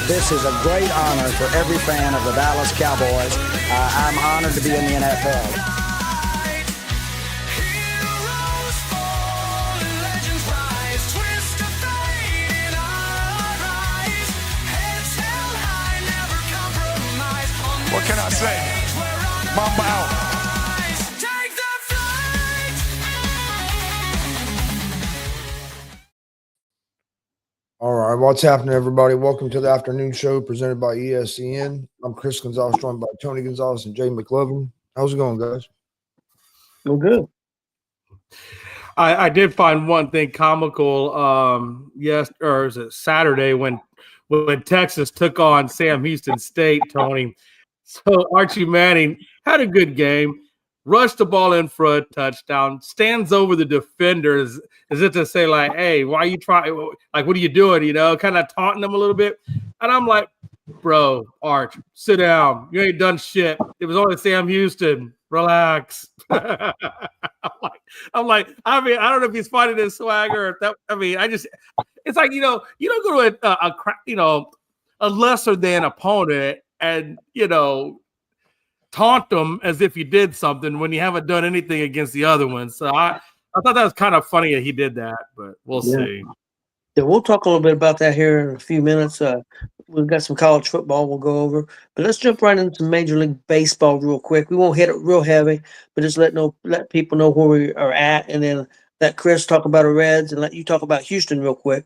This is a great honor for every fan of the Dallas Cowboys. I'm honored to be in the NFL. What can I say? Mamba out. All right, what's happening, everybody? Welcome to the afternoon show presented by ESCN. I'm Chris Gonzalez, joined by Tony Gonzalez and Jay McLovin. How's it going, guys? Well, good. I did find one thing comical. Yes, or is it Saturday when Texas took on Sam Houston State, Tony? So Archie Manning had a good game, rushed the ball in for a touchdown, stands over the defenders as if to say, like, hey, why are you trying? Like, what are you doing? You know, kind of taunting them a little bit. And I'm like, bro, Arch, sit down. You ain't done shit. It was only Sam Houston. Relax. I'm like, I mean, I don't know if he's fighting his swagger or if that. I mean, it's like, you don't go to a lesser than opponent and, taunt them as if you did something when you haven't done anything against the other one. So I thought that was kind of funny that he did that, but we'll see. Yeah, we'll talk a little bit about that here in a few minutes. We've got some college football we'll go over, but let's jump right into Major League Baseball real quick. We won't hit it real heavy, but just let people know where we are at, and then let Chris talk about the Reds and let you talk about Houston real quick.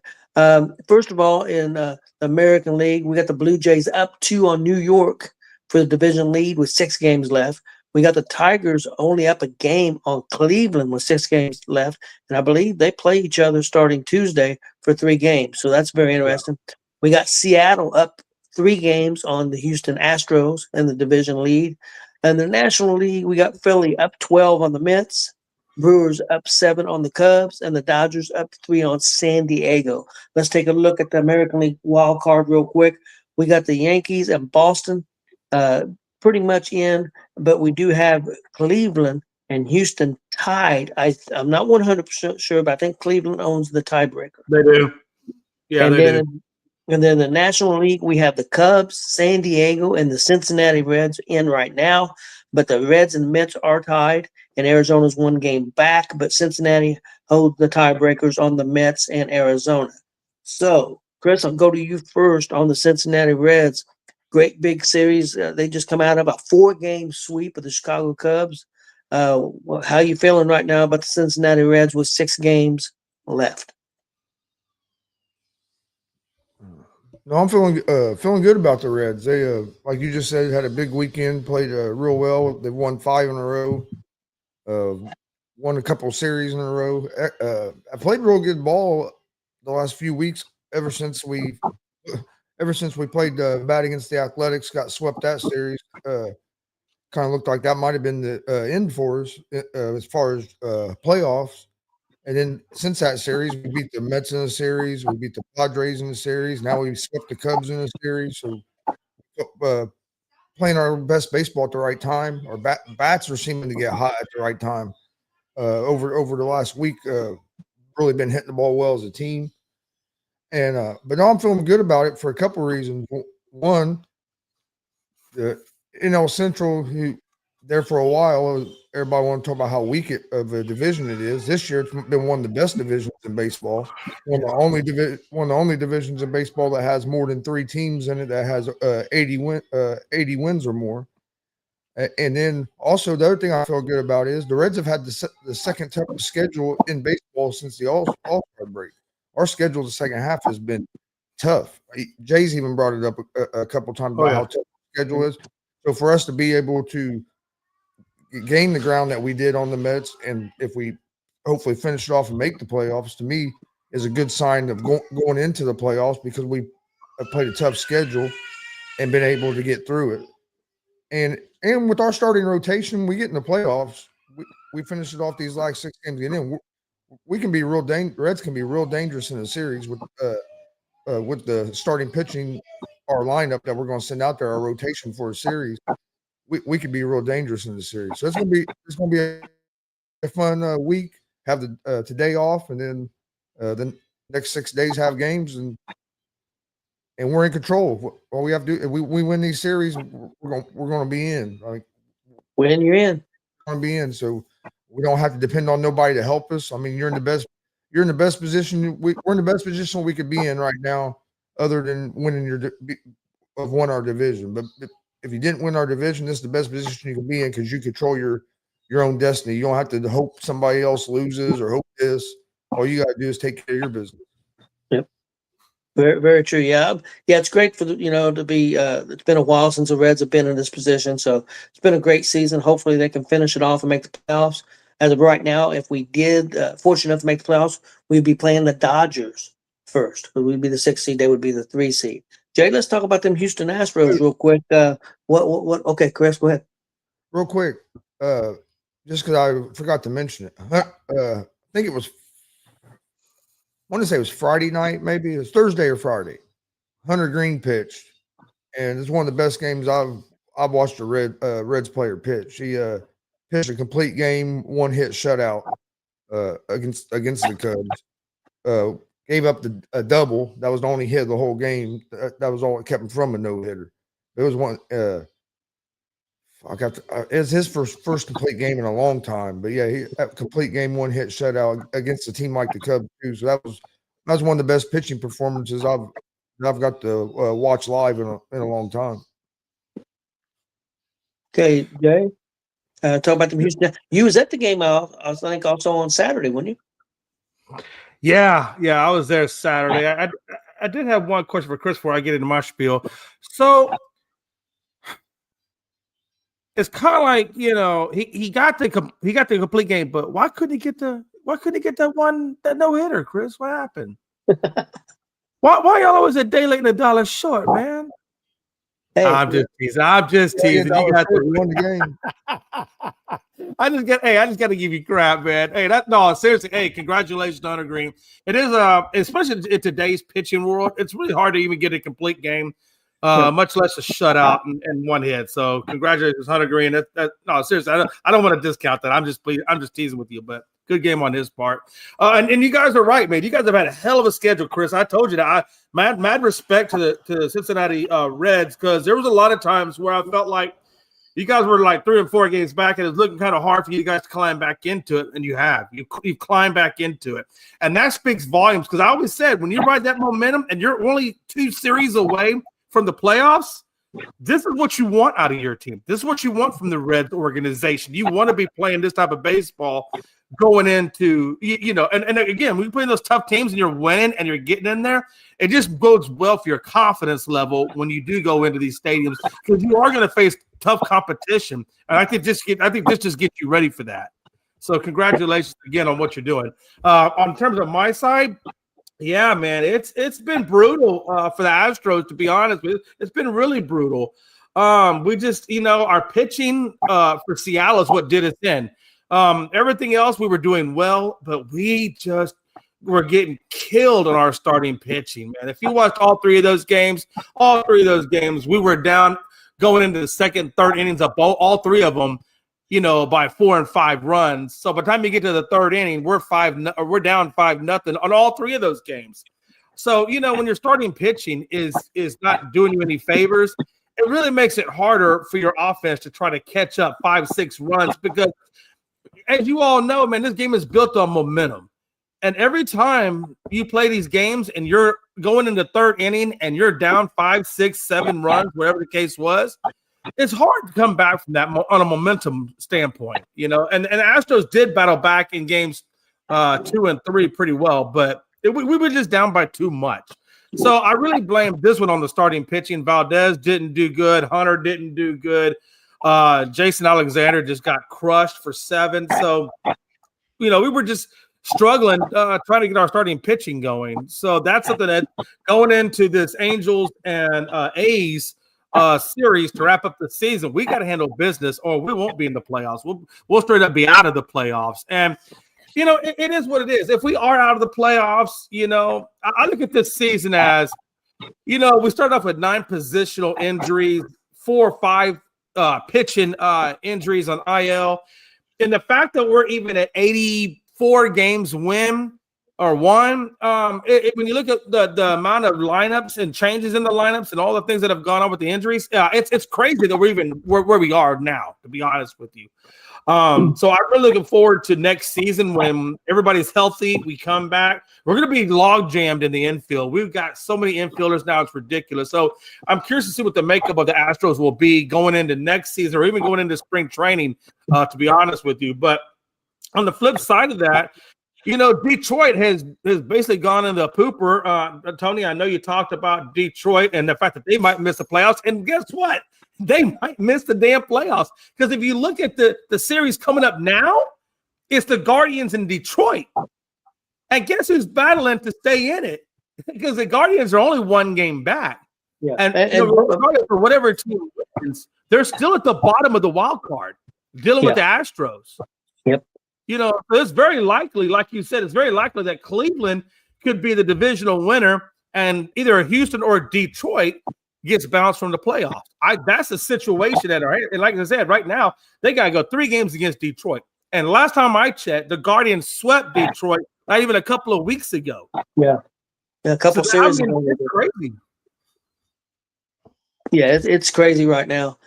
First of all, in the American League, we got the Blue Jays up 2 on New York for the division lead with 6 games left. We got the Tigers only up a game on Cleveland with 6 games left. And I believe they play each other starting Tuesday for 3 games. So that's very interesting. Yeah. We got Seattle up 3 games on the Houston Astros in the division lead. And the National League, we got Philly up 12 on the Mets, Brewers up 7 on the Cubs, and the Dodgers up 3 on San Diego. Let's take a look at the American League wild card real quick. We got the Yankees and Boston pretty much in, but we do have Cleveland and Houston tied. I'm not 100% sure, but I think Cleveland owns the tiebreaker. They do. Yeah, and they do. And then the National League, we have the Cubs, San Diego, and the Cincinnati Reds in right now, but the Reds and Mets are tied, and Arizona's 1 game back, but Cincinnati holds the tiebreakers on the Mets and Arizona. So, Chris, I'll go to you first on the Cincinnati Reds. Great big series. They just come out of a 4-game sweep of the Chicago Cubs. How are you feeling right now about the Cincinnati Reds with 6 games left? No, I'm feeling good about the Reds. They, like you just said, had a big weekend, played real well. They've won 5 in a row, won a couple of series in a row. I played real good ball the last few weeks ever since we played bat against the Athletics, got swept that series. Kind of looked like that might have been the end for us as far as playoffs. And then since that series, we beat the Mets in the series, we beat the Padres in the series. Now we swept the Cubs in the series. So playing our best baseball at the right time. Our bats are seeming to get hot at the right time. Over the last week, really been hitting the ball well as a team. And but now I'm feeling good about it for a couple of reasons. One, the NL Central, who there for a while, everybody want to talk about how weak of a division it is. This year, it's been one of the best divisions in baseball. One of the only divisions in baseball that has more than 3 teams in it that has 80 wins or more. And then also the other thing I feel good about is the Reds have had the second toughest schedule in baseball since the All-Star break. Our schedule the second half has been tough. Jay's even brought it up a couple times about how tough the schedule is. So for us to be able to gain the ground that we did on the Mets, and if we hopefully finish it off and make the playoffs, to me is a good sign of going into the playoffs because we have played a tough schedule and been able to get through it. And with our starting rotation, we get in the playoffs. We finish it off these last 6 games. And then we can be Reds can be real dangerous in a series with the starting pitching, our lineup that we're going to send out there, our rotation for a series. We could be real dangerous in the series. So it's going to be a fun week. Have the today off, and then the next 6 days have games, and and we're in control. All we have to do, if we win these series, we're going to be in. Like, When you're in. going to be in, so we don't have to depend on nobody to help us. I mean, you're in the best position. We're in the best position we could be in right now, other than winning won our division. But if you didn't win our division, this is the best position you can be in because you control your own destiny. You don't have to hope somebody else loses or hope this. All you got to do is take care of your business. Yep. Very, very true. Yeah. It's great for to be. It's been a while since the Reds have been in this position, so it's been a great season. Hopefully, they can finish it off and make the playoffs. As of right now, if we did fortunate enough to make the playoffs, we'd be playing the Dodgers first. We'd be the 6th seed. They would be the 3 seed. Jay, let's talk about them Houston Astros real quick. What? Okay, Chris, go ahead. Real quick, just because I forgot to mention it. I think it was. I want to say it was Friday night, maybe it was Thursday or Friday. Hunter Green pitched, and it's one of the best games I've watched a Reds player pitch. He pitched a complete game, 1-hit shutout against the Cubs. Gave up a double. That was the only hit of the whole game. That was all that kept him from a no-hitter. It was one. It's his first complete game in a long time. But yeah, he complete game, 1-hit shutout against a team like the Cubs too. So that was one of the best pitching performances I've got to watch live in a long time. Okay, Jay. Talk about the Houston. You was at the game. I think also on Saturday, weren't you? Yeah, I was there Saturday. I did have one question for Chris before I get into my spiel. So it's kind of like, he got the complete game, but why couldn't he get that no hitter, Chris? What happened? why y'all always a day late and a dollar short, man? Hey, I'm just teasing. You got won the game. I just got to give you crap, man. Hey, seriously. Hey, congratulations, Hunter Green. It is especially in today's pitching world, it's really hard to even get a complete game. Much less a shutout and 1 hit. So congratulations, Hunter Green. No, seriously, I don't want to discount that. I'm just teasing with you, but good game on his part. And you guys are right, man. You guys have had a hell of a schedule, Chris. I told you that. Mad respect to the Cincinnati Reds, because there was a lot of times where I felt like you guys were like 3 and 4 games back, and it was looking kind of hard for you guys to climb back into it, and you have. You've climbed back into it. And that speaks volumes, because I always said when you ride that momentum and you're only 2 series away from the playoffs, this is what you want out of your team. This is what you want from the Reds organization. You want to be playing this type of baseball going into, and again, when you're playing those tough teams and you're winning and you're getting in there, it just bodes well for your confidence level when you do go into these stadiums, because you are going to face tough competition. And I think this just gets you ready for that. So congratulations again on what you're doing. On terms of my side, yeah, man, it's been brutal for the Astros, to be honest with you. It's been really brutal. We just, our pitching for Seattle is what did us in. Everything else we were doing well, but we just were getting killed on our starting pitching, man. If you watched all three of those games, we were down going into the second, third innings of all 3 of them, by 4 and 5 runs. So by the time you get to the 3rd inning, we're down 5-0 on all 3 of those games. So, when you're starting pitching is not doing you any favors, it really makes it harder for your offense to try to catch up 5-6 runs, because as you all know, man, this game is built on momentum. And every time you play these games and you're going in the 3rd inning and you're down 5, 6, 7 runs, whatever the case was, it's hard to come back from that on a momentum standpoint, And the Astros did battle back in games 2 and 3 pretty well, but we were just down by too much. So I really blame this one on the starting pitching. Valdez didn't do good. Hunter didn't do good. Jason Alexander just got crushed for 7. So, we were just struggling trying to get our starting pitching going. So that's something that going into this Angels and A's series to wrap up the season, we got to handle business or we won't be in the playoffs. We'll straight up be out of the playoffs. And, it is what it is. If we are out of the playoffs, I look at this season as, we started off with 9 positional injuries, 4 or 5 pitching injuries on IL. And the fact that we're even at 84 games win or one. When you look at the amount of lineups and changes in the lineups and all the things that have gone on with the injuries, it's crazy that we're even where we are now, to be honest with you. So I'm really looking forward to next season when everybody's healthy. We come back. We're going to be log jammed in the infield. We've got so many infielders now; it's ridiculous. So I'm curious to see what the makeup of the Astros will be going into next season, or even going into spring training. To be honest with you, but on the flip side of that, Detroit has basically gone into a pooper. Tony, I know you talked about Detroit and the fact that they might miss the playoffs, and guess what? They might miss the damn playoffs, because if you look at the series coming up now, it's the Guardians in Detroit. And guess who's battling to stay in it? Because the Guardians are only one game back. Yeah. And for whatever team wins, they're still at the bottom of the wild card dealing with the Astros. Yep. So it's very likely, like you said, it's very likely that Cleveland could be the divisional winner, and either Houston or Detroit gets bounced from the playoffs. That's a situation that, and like I said, right now, they got to go 3 games against Detroit. And last time I checked, the Guardians swept Detroit not even a couple of weeks ago. Yeah, a couple series ago. It's crazy. Yeah, it's crazy right now.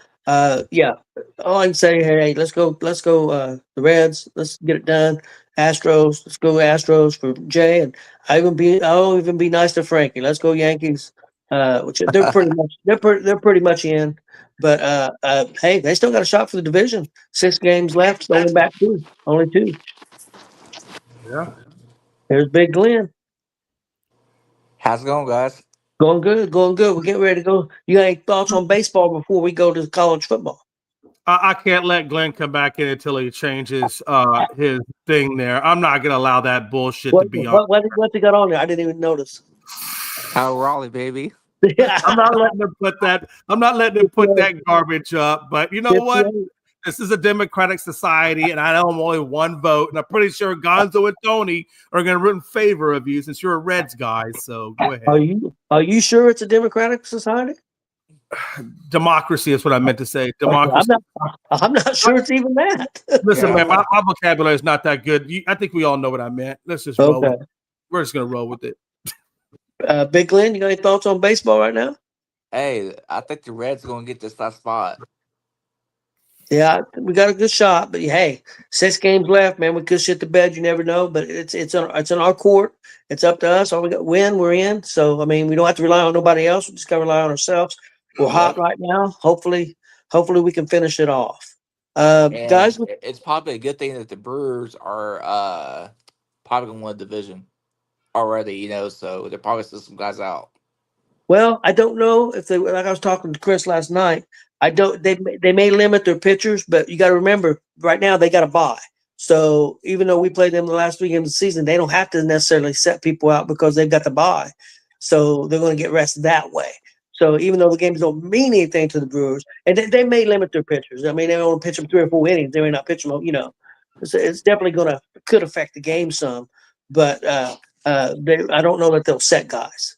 Yeah, all I can say, hey, let's go. The Reds. Let's get it done. Astros. Let's go Astros for Jay, and I'll even be nice to Frankie. Let's go Yankees. Which they're pretty much in. But hey, they still got a shot for the division. 6 games left. Only back 2. Only 2. Yeah. There's Big Glenn. How's it going, guys? Going good. We're getting ready to go. You got any thoughts on baseball before we go to college football? I can't let Glenn come back in until he changes his thing there. I'm not going to allow that bullshit to be on. What's he got on there? I didn't even notice. How Raleigh, baby? I'm not letting him put that. I'm not letting him put that garbage up. But you know what? This is a democratic society, and I know I'm only one vote, and I'm pretty sure Gonzo and Tony are going to root in favor of you since you're a Reds guy. So go ahead. Are you sure it's a democratic society? Democracy is what I meant to say. Democracy. I'm not sure it's even that. Listen, man, my vocabulary is not that good. I think we all know what I meant. Let's just roll with it. We're just going to roll with it. Big Glenn, you got any thoughts on baseball right now? Hey, I think the Reds are going to get this last spot. Yeah, we got a good shot, but hey, 6 games left, man. We could shit the bed. You never know, but it's on our court. It's up to us. All we got win, we're in. So I mean, we don't have to rely on nobody else. We just got to rely on ourselves. We're hot right now. Hopefully, we can finish it off. Guys, it's probably a good thing that the Brewers are probably going to win the division already. So they're probably still some guys out. Well, I don't know if they, like I was talking to Chris last night. They may limit their pitchers, but you got to remember right now they got a bye. So even though we played them the last 3 games of the season, they don't have to necessarily set people out because they've got the bye. So they're going to get rest that way. So even though the games don't mean anything to the Brewers, and they may limit their pitchers. I mean, they only pitch them 3 or 4 innings. They may not pitch them. It's definitely could affect the game some. But I don't know that they'll set guys.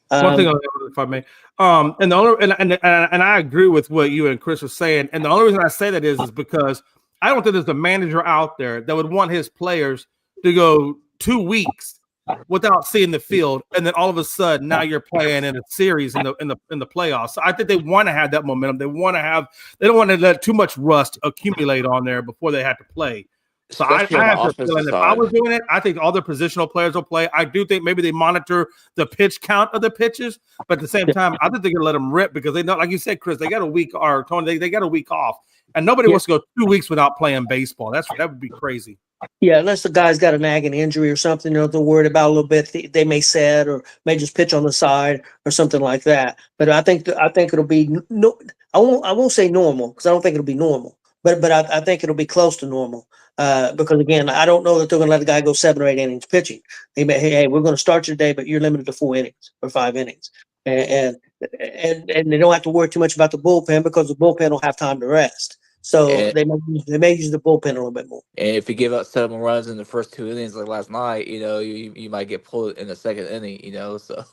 One thing, if I may, and the only and I agree with what you and Chris are saying, and the only reason I say that is because I don't think there's a manager out there that would want his players to go 2 weeks without seeing the field, and then all of a sudden now you're playing in a series in the playoffs. So I think they want to have that momentum. They don't want to let too much rust accumulate on there before they have to play. So I have the feeling if I was doing it, I think all the positional players will play. I do think maybe they monitor the pitch count of the pitches, but at the same time, I think they're gonna let them rip because they know, like you said, Chris, they got a week, or Tony, they got a week off, and nobody wants to go 2 weeks without playing baseball. That would be crazy. Yeah, unless the guy's got a nagging injury or something, they're worried about a little bit. They may set or may just pitch on the side or something like that. But I think it'll be no. I won't say normal because I don't think it'll be normal. But I think it'll be close to normal. Because again, I don't know that they're going to let the guy go 7 or 8 innings pitching. They may, hey, we're going to start you today, but you're limited to 4 innings or 5 innings, and they don't have to worry too much about the bullpen because the bullpen will have time to rest. So they may use the bullpen a little bit more. And if you give up 7 runs in the first 2 innings like last night, you might get pulled in the 2nd inning. So.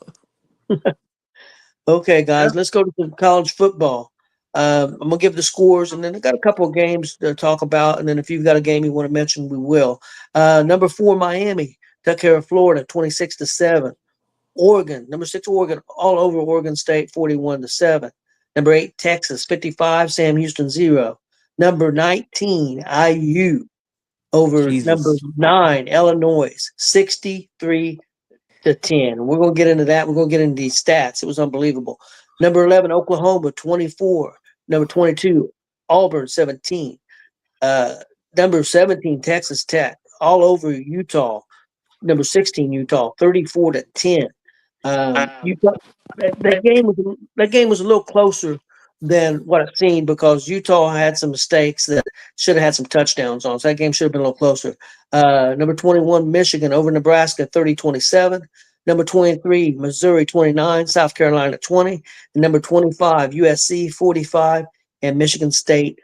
Okay, guys, let's go to some college football. I'm gonna give the scores, and then I got a couple of games to talk about, and then if you've got a game you want to mention, we will. Number 4, Miami took care of Florida 26-7. Oregon, number 6 Oregon, all over Oregon State 41-7. Number 8 Texas 55, Sam Houston 0. Number 19 IU over number Jesus. 9 Illinois 63-10. We're going to get into that. We're going to get into these stats. It was unbelievable. Number 11 Oklahoma 24. Number 22 Auburn 17. Number 17 Texas Tech all over Utah. Number 16 Utah 34-10. Utah, that game was a little closer than what I've seen because Utah had some mistakes that should have had some touchdowns on. So that game should have been a little closer. Number 21 Michigan over Nebraska 30-27. Number 23 Missouri 29, South Carolina 20, and number 25 USC 45, and Michigan State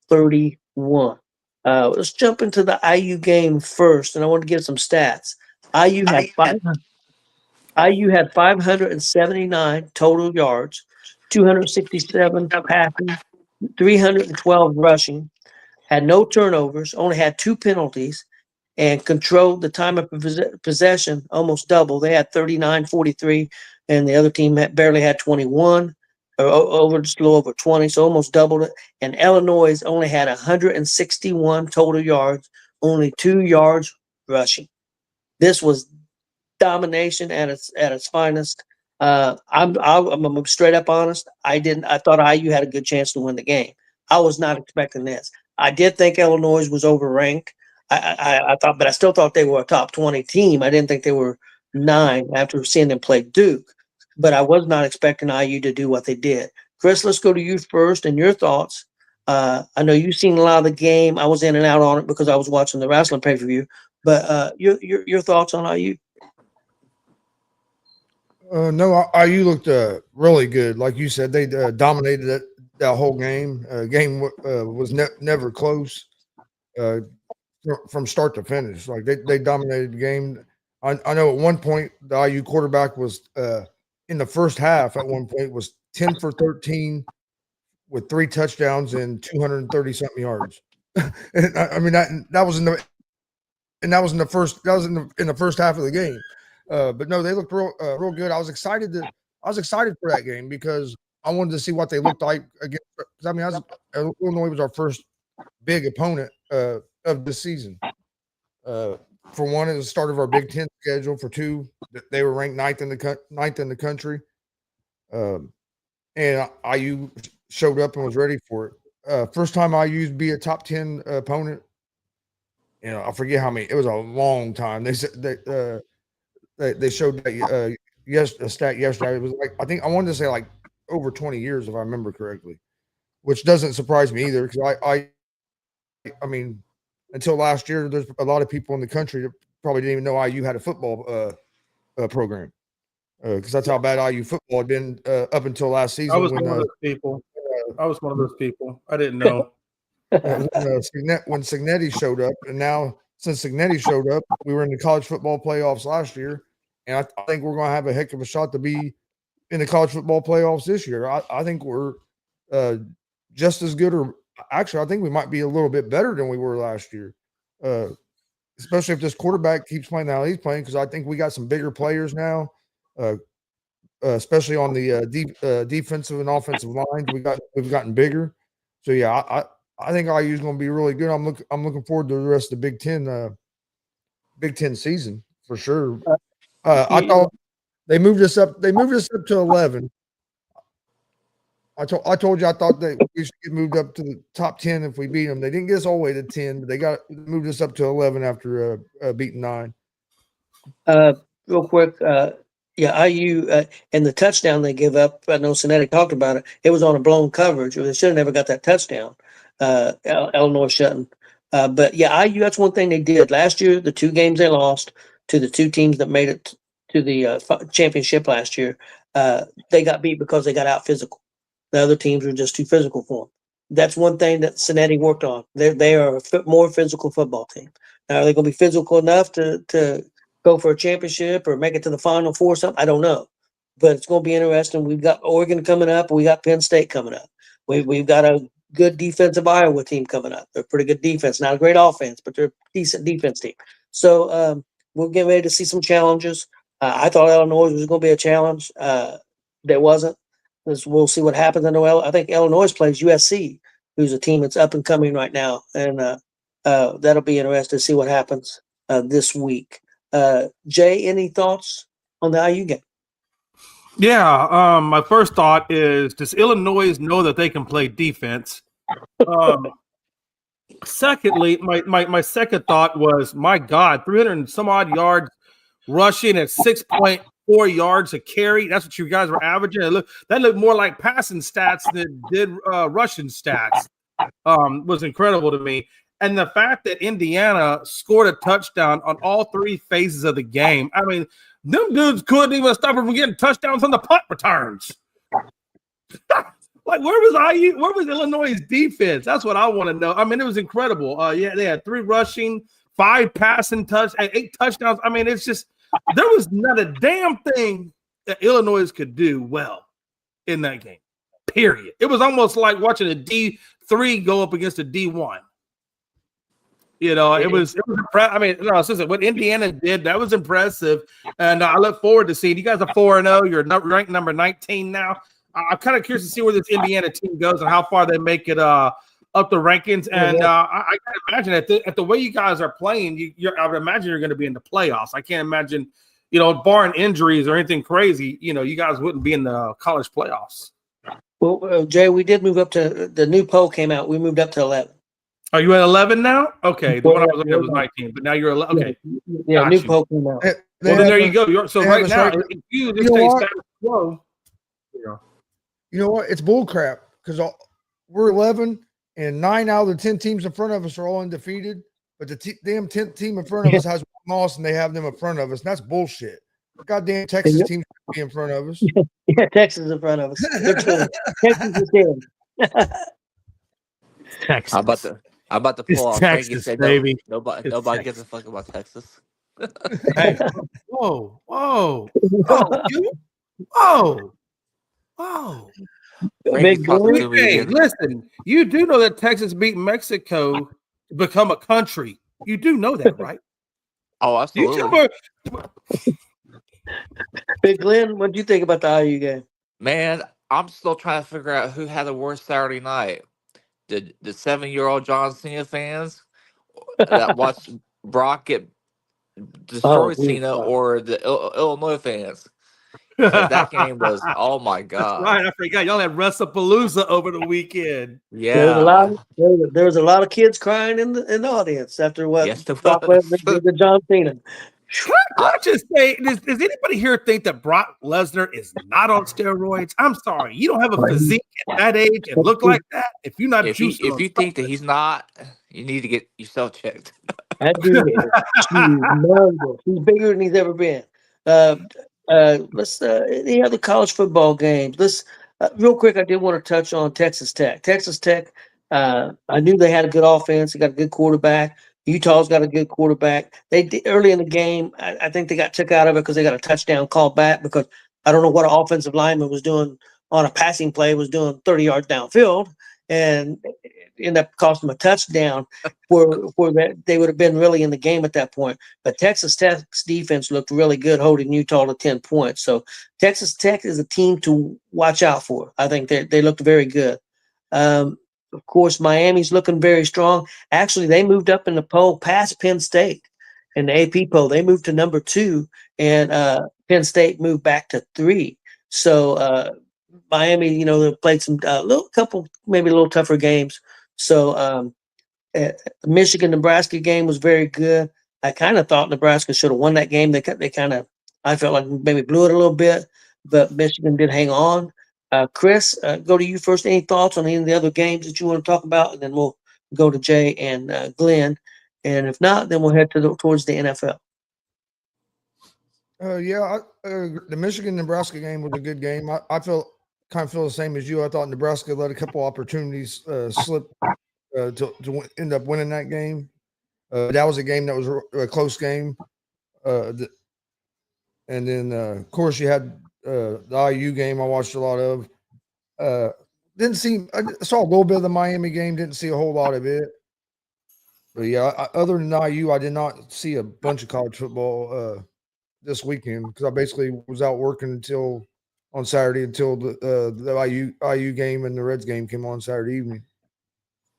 31. Let's jump into the IU game first, and I want to give some stats. IU had 579 total yards, 267 passing, 312 rushing, had no turnovers, only had 2 penalties, and controlled the time of possession almost double. They had 39-43, and the other team barely had 21, or just a little over 20, so almost doubled it. And Illinois only had 161 total yards, only 2 yards rushing. This was domination at its finest. I'm straight up honest. I thought IU had a good chance to win the game. I was not expecting this. I did think Illinois was overranked. I thought, but I still thought they were a top 20 team. I didn't think they were 9 after seeing them play Duke. But I was not expecting IU to do what they did. Chris, let's go to you first and your thoughts. I know you've seen a lot of the game. I was in and out on it because I was watching the wrestling pay-per-view. But your thoughts on IU? No, IU looked really good. Like you said, they dominated that whole game. Game was never close from start to finish. Like they dominated the game. I know at one point the IU quarterback was in the first half. At one point was 10 for 13 with 3 touchdowns and 230 something yards. And I mean that was in the first half of the game. But no, they looked real good. I was excited for that game because I wanted to see what they looked like against. I mean, Illinois was our first big opponent of this season. For one, it was the start of our Big Ten schedule. For 2, they were ranked 9th in the country, and IU showed up and was ready for it. First time IU'd be a top 10 opponent. You know, I forget how many. It was a long time. They said they showed that a stat yesterday. It was like I wanted to say like over 20 years if I remember correctly, which doesn't surprise me either because I mean until last year there's a lot of people in the country that probably didn't even know IU had a football program because that's how bad IU football had been up until last season. I was one of those people. I didn't know. When Cignetti showed up, and now since Cignetti showed up, we were in the college football playoffs last year, and I think we're going to have a heck of a shot to be in the college football playoffs this year. I think we're just as good, or actually, I think we might be a little bit better than we were last year, especially if this quarterback keeps playing how he's playing, because I think we got some bigger players now, especially on the defensive and offensive lines. We've gotten bigger. So, yeah, I think IU is going to be really good. I'm looking forward to the rest of the Big Ten season for sure. I thought they moved us up. They moved us up to 11. I told you I thought that we should get moved up to the top 10 if we beat them. They didn't get us all the way to 10, but they moved us up to 11 after beating 9. Real quick, IU and the touchdown they give up. I know Cincinnati talked about it. It was on a blown coverage. They should have never got that touchdown. Illinois shouldn't. But yeah, IU. That's one thing they did last year. The 2 games they lost to the 2 teams that made it to the championship last year, they got beat because they got out physical. The other teams were just too physical for them. That's one thing that Cincinnati worked on. They are a more physical football team. Now, are they going to be physical enough to go for a championship or make it to the Final Four or something? I don't know. But it's going to be interesting. We've got Oregon coming up. We got Penn State coming up. We've got a good defensive Iowa team coming up. They're a pretty good defense. Not a great offense, but they're a decent defense team. So we're getting ready to see some challenges. I thought Illinois was going to be a challenge. There wasn't. We'll see what happens. I think Illinois plays USC, who's a team that's up and coming right now, and that'll be interesting to see what happens this week. Jay, any thoughts on the IU game? Yeah, my first thought is, does Illinois know that they can play defense? Secondly, my second thought was, my God, 300 and some odd yards rushing at 6.4 yards a carry. That's what you guys were averaging. That looked more like passing stats than did rushing stats. Was incredible to me. And the fact that Indiana scored a touchdown on all three phases of the game. I mean, them dudes couldn't even stop them from getting touchdowns on the punt returns. Like, where was IU? Where was Illinois' defense? That's what I want to know. I mean, it was incredible. Yeah, they had 3 rushing, 5 passing 8 touchdowns. I mean, it's just, there was not a damn thing that Illinois could do well in that game, period. It was almost like watching a D3 go up against a D1. You know, it was I mean, no, listen, what Indiana did, that was impressive. And I look forward to seeing you guys are 4-0. You're ranked number 19 now. I'm kind of curious to see where this Indiana team goes and how far they make it up the rankings. And I can imagine at the way you guys are playing, I would imagine you're going to be in the playoffs. I can't imagine, you know, barring injuries or anything crazy, you know, you guys wouldn't be in the college playoffs. Well, Jay, we did move up to the new poll came out. We moved up to 11. Are you at 11 now? Okay, the one I was looking at was 19, but now you're 11. Okay, yeah, new poll came out. Well, then there you go. So right now, if you just stay status quo, you know what? It's bull crap because we're 11 and 9 out of the 10 teams in front of us are all undefeated, but the damn 10th team in front of us has one loss and they have them in front of us. And that's bullshit. The goddamn Texas team should be in front of us. Yeah, Texas in front of us. Texas is in. Texas. I'm about to pull off. Texas, said, baby. Nobody Texas. gives a fuck about Texas. Hey, whoa. Big Hey, listen, you do know that Texas beat Mexico to become a country. You do know that, right? Oh, absolutely. Big Glenn, what do you think about the IU game? Man, I'm still trying to figure out who had the worst Saturday night. The 7-year-old John Cena fans that watched Brock get destroy Cena, or the Illinois fans? That game was, oh my God. That's right, I forgot. Y'all had WrestlePalooza over the weekend. Yeah. There was a lot of kids crying in the audience after what Yes, there Brock was. Lesnar did to John Cena. Can I just say, does anybody here think that Brock Lesnar is not on steroids? I'm sorry. You don't have a physique at that age and look like that. If you're not If you think that he's not, you need to get yourself checked. That dude is humongous. He's bigger than he's ever been. Let's any other college football games? Let's real quick. I did want to touch on Texas Tech. Texas Tech. I knew they had a good offense. They got a good quarterback. Utah's got a good quarterback. They did early in the game. I think they got took out of it because they got a touchdown called back because I don't know what an offensive lineman was doing on a passing play, was doing 30 yards downfield, and ended up costing them a touchdown for that they would have been really in the game at that point. But Texas Tech's defense looked really good, holding Utah to 10 points. So Texas Tech is a team to watch out for. I think they looked very good. Of course, Miami's looking very strong. Actually, they moved up in the poll past Penn State in the AP poll. They moved to number 2, and Penn State moved back to 3. So Miami, you know, they played some maybe a little tougher games. So the Michigan-Nebraska game was very good. I kind of thought Nebraska should have won that game. They kind of, I felt like maybe blew it a little bit, but Michigan did hang on. Chris, go to you first. Any thoughts on any of the other games that you want to talk about? And then we'll go to Jay and Glenn. And if not, then we'll head towards the NFL. The Michigan-Nebraska game was a good game. I kind of feel the same as you. I thought Nebraska let a couple opportunities slip to end up winning that game. That was a game that was a close game. And then, of course, you had the IU game I watched a lot of. I saw a little bit of the Miami game, didn't see a whole lot of it. But yeah, other than IU, I did not see a bunch of college football this weekend because I basically was out working until on Saturday until the IU game and the Reds game came on Saturday evening.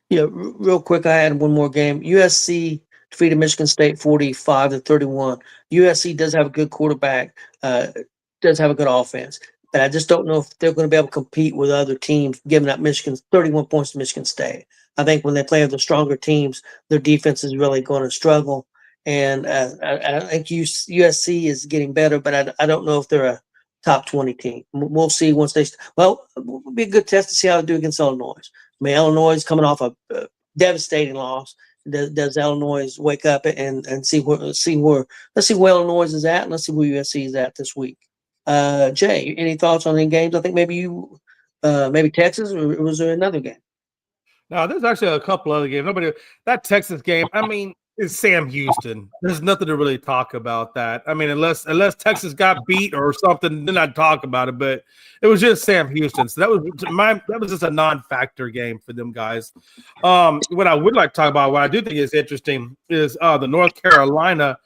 Yeah, real quick, I had one more game. USC defeated Michigan State 45-31. USC does have a good quarterback, does have a good offense, but I just don't know if they're going to be able to compete with other teams, giving up 31 points to Michigan State. I think when they play with the stronger teams, their defense is really going to struggle. And I think USC is getting better, but I don't know if they're a top 20 team. We'll see once they – well, it'll be a good test to see how they do against Illinois. I mean, Illinois is coming off a devastating loss. Does Illinois wake up and see where let's see where Illinois is at, and let's see where USC is at this week. Jay, any thoughts on any games? I think maybe maybe Texas, or was there another game? No, there's actually a couple other games. That Texas game, I mean, it's Sam Houston. There's nothing to really talk about that. I mean, unless Texas got beat or something, then I'd talk about it. But it was just Sam Houston. So that was just a non-factor game for them guys. What I would like to talk about, what I do think is interesting, is the North Carolina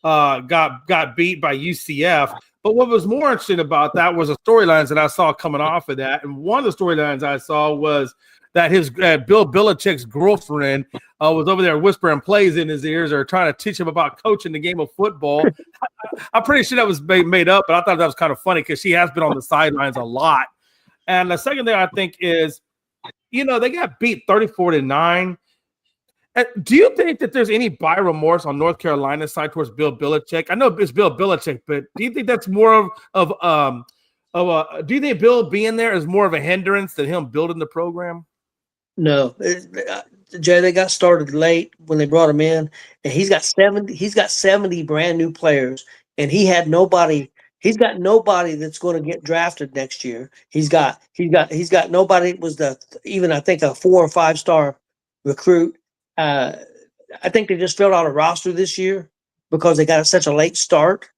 got beat by UCF. But what was more interesting about that was the storylines that I saw coming off of that. And one of the storylines I saw was that his Bill Belichick's girlfriend was over there whispering plays in his ears or trying to teach him about coaching the game of football. I'm pretty sure that was made up, but I thought that was kind of funny because she has been on the sidelines a lot. And the second thing I think is, they got beat 34-9. Do you think that there's any buy remorse on North Carolina's side towards Bill Belichick? I know it's Bill Belichick, but do you think that's more do you think Bill being there is more of a hindrance than him building the program? No, Jay, they got started late when they brought him in, and he's got 70 brand new players, and he had nobody. He's got nobody that's going to get drafted next year. He's got nobody that was even I think a 4 or 5 star recruit. I think they just filled out a roster this year because they got such a late start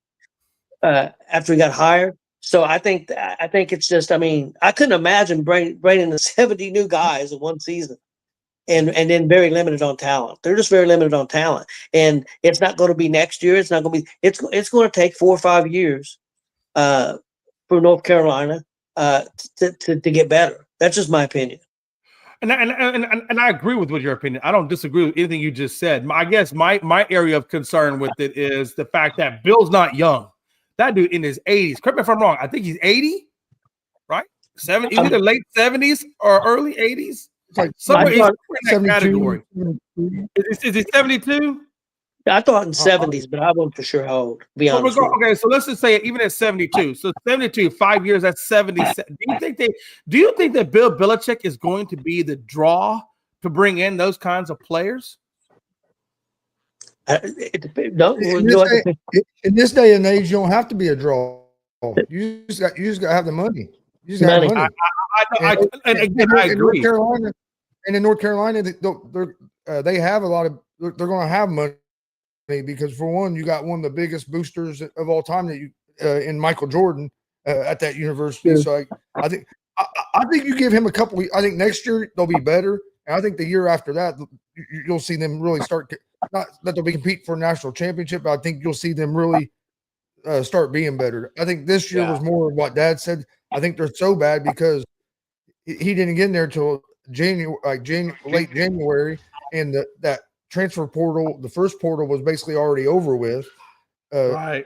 after he got hired. So I think it's just, I mean, I couldn't imagine bringing the 70 new guys in one season and then very limited on talent. They're just very limited on talent. And it's not going to be next year. It's not going to be, it's going to take 4 or 5 years for North Carolina to get better. That's just my opinion. And I agree with your opinion. I don't disagree with anything you just said. I guess my area of concern with it is the fact that Bill's not young. That dude in his 80s. Correct me if I'm wrong. I think he's 80, right? 70, either late 70s or early 80s. Like somewhere in that category. Is he 72? I thought in 70s, but I wasn't for sure how old. To be honest. Okay, so let's just say even at 72. So 72, 5 years, that's 70. Do you think that Bill Belichick is going to be the draw to bring in those kinds of players? No. In this day and age, you don't have to be a draw. You just got to have the money. You just got money. I agree. In North Carolina, they have a lot of. They're going to have money because, for one, you got one of the biggest boosters of all time in Michael Jordan at that university. Yeah. So I think you give him a couple. I think next year they'll be better, and I think the year after that you'll see them really start. Not that they'll be compete for a national championship, but I think you'll see them really start being better. I think this year was more of what Dad said. I think they're so bad because he didn't get in there until late January, and that transfer portal, the first portal, was basically already over with. Right.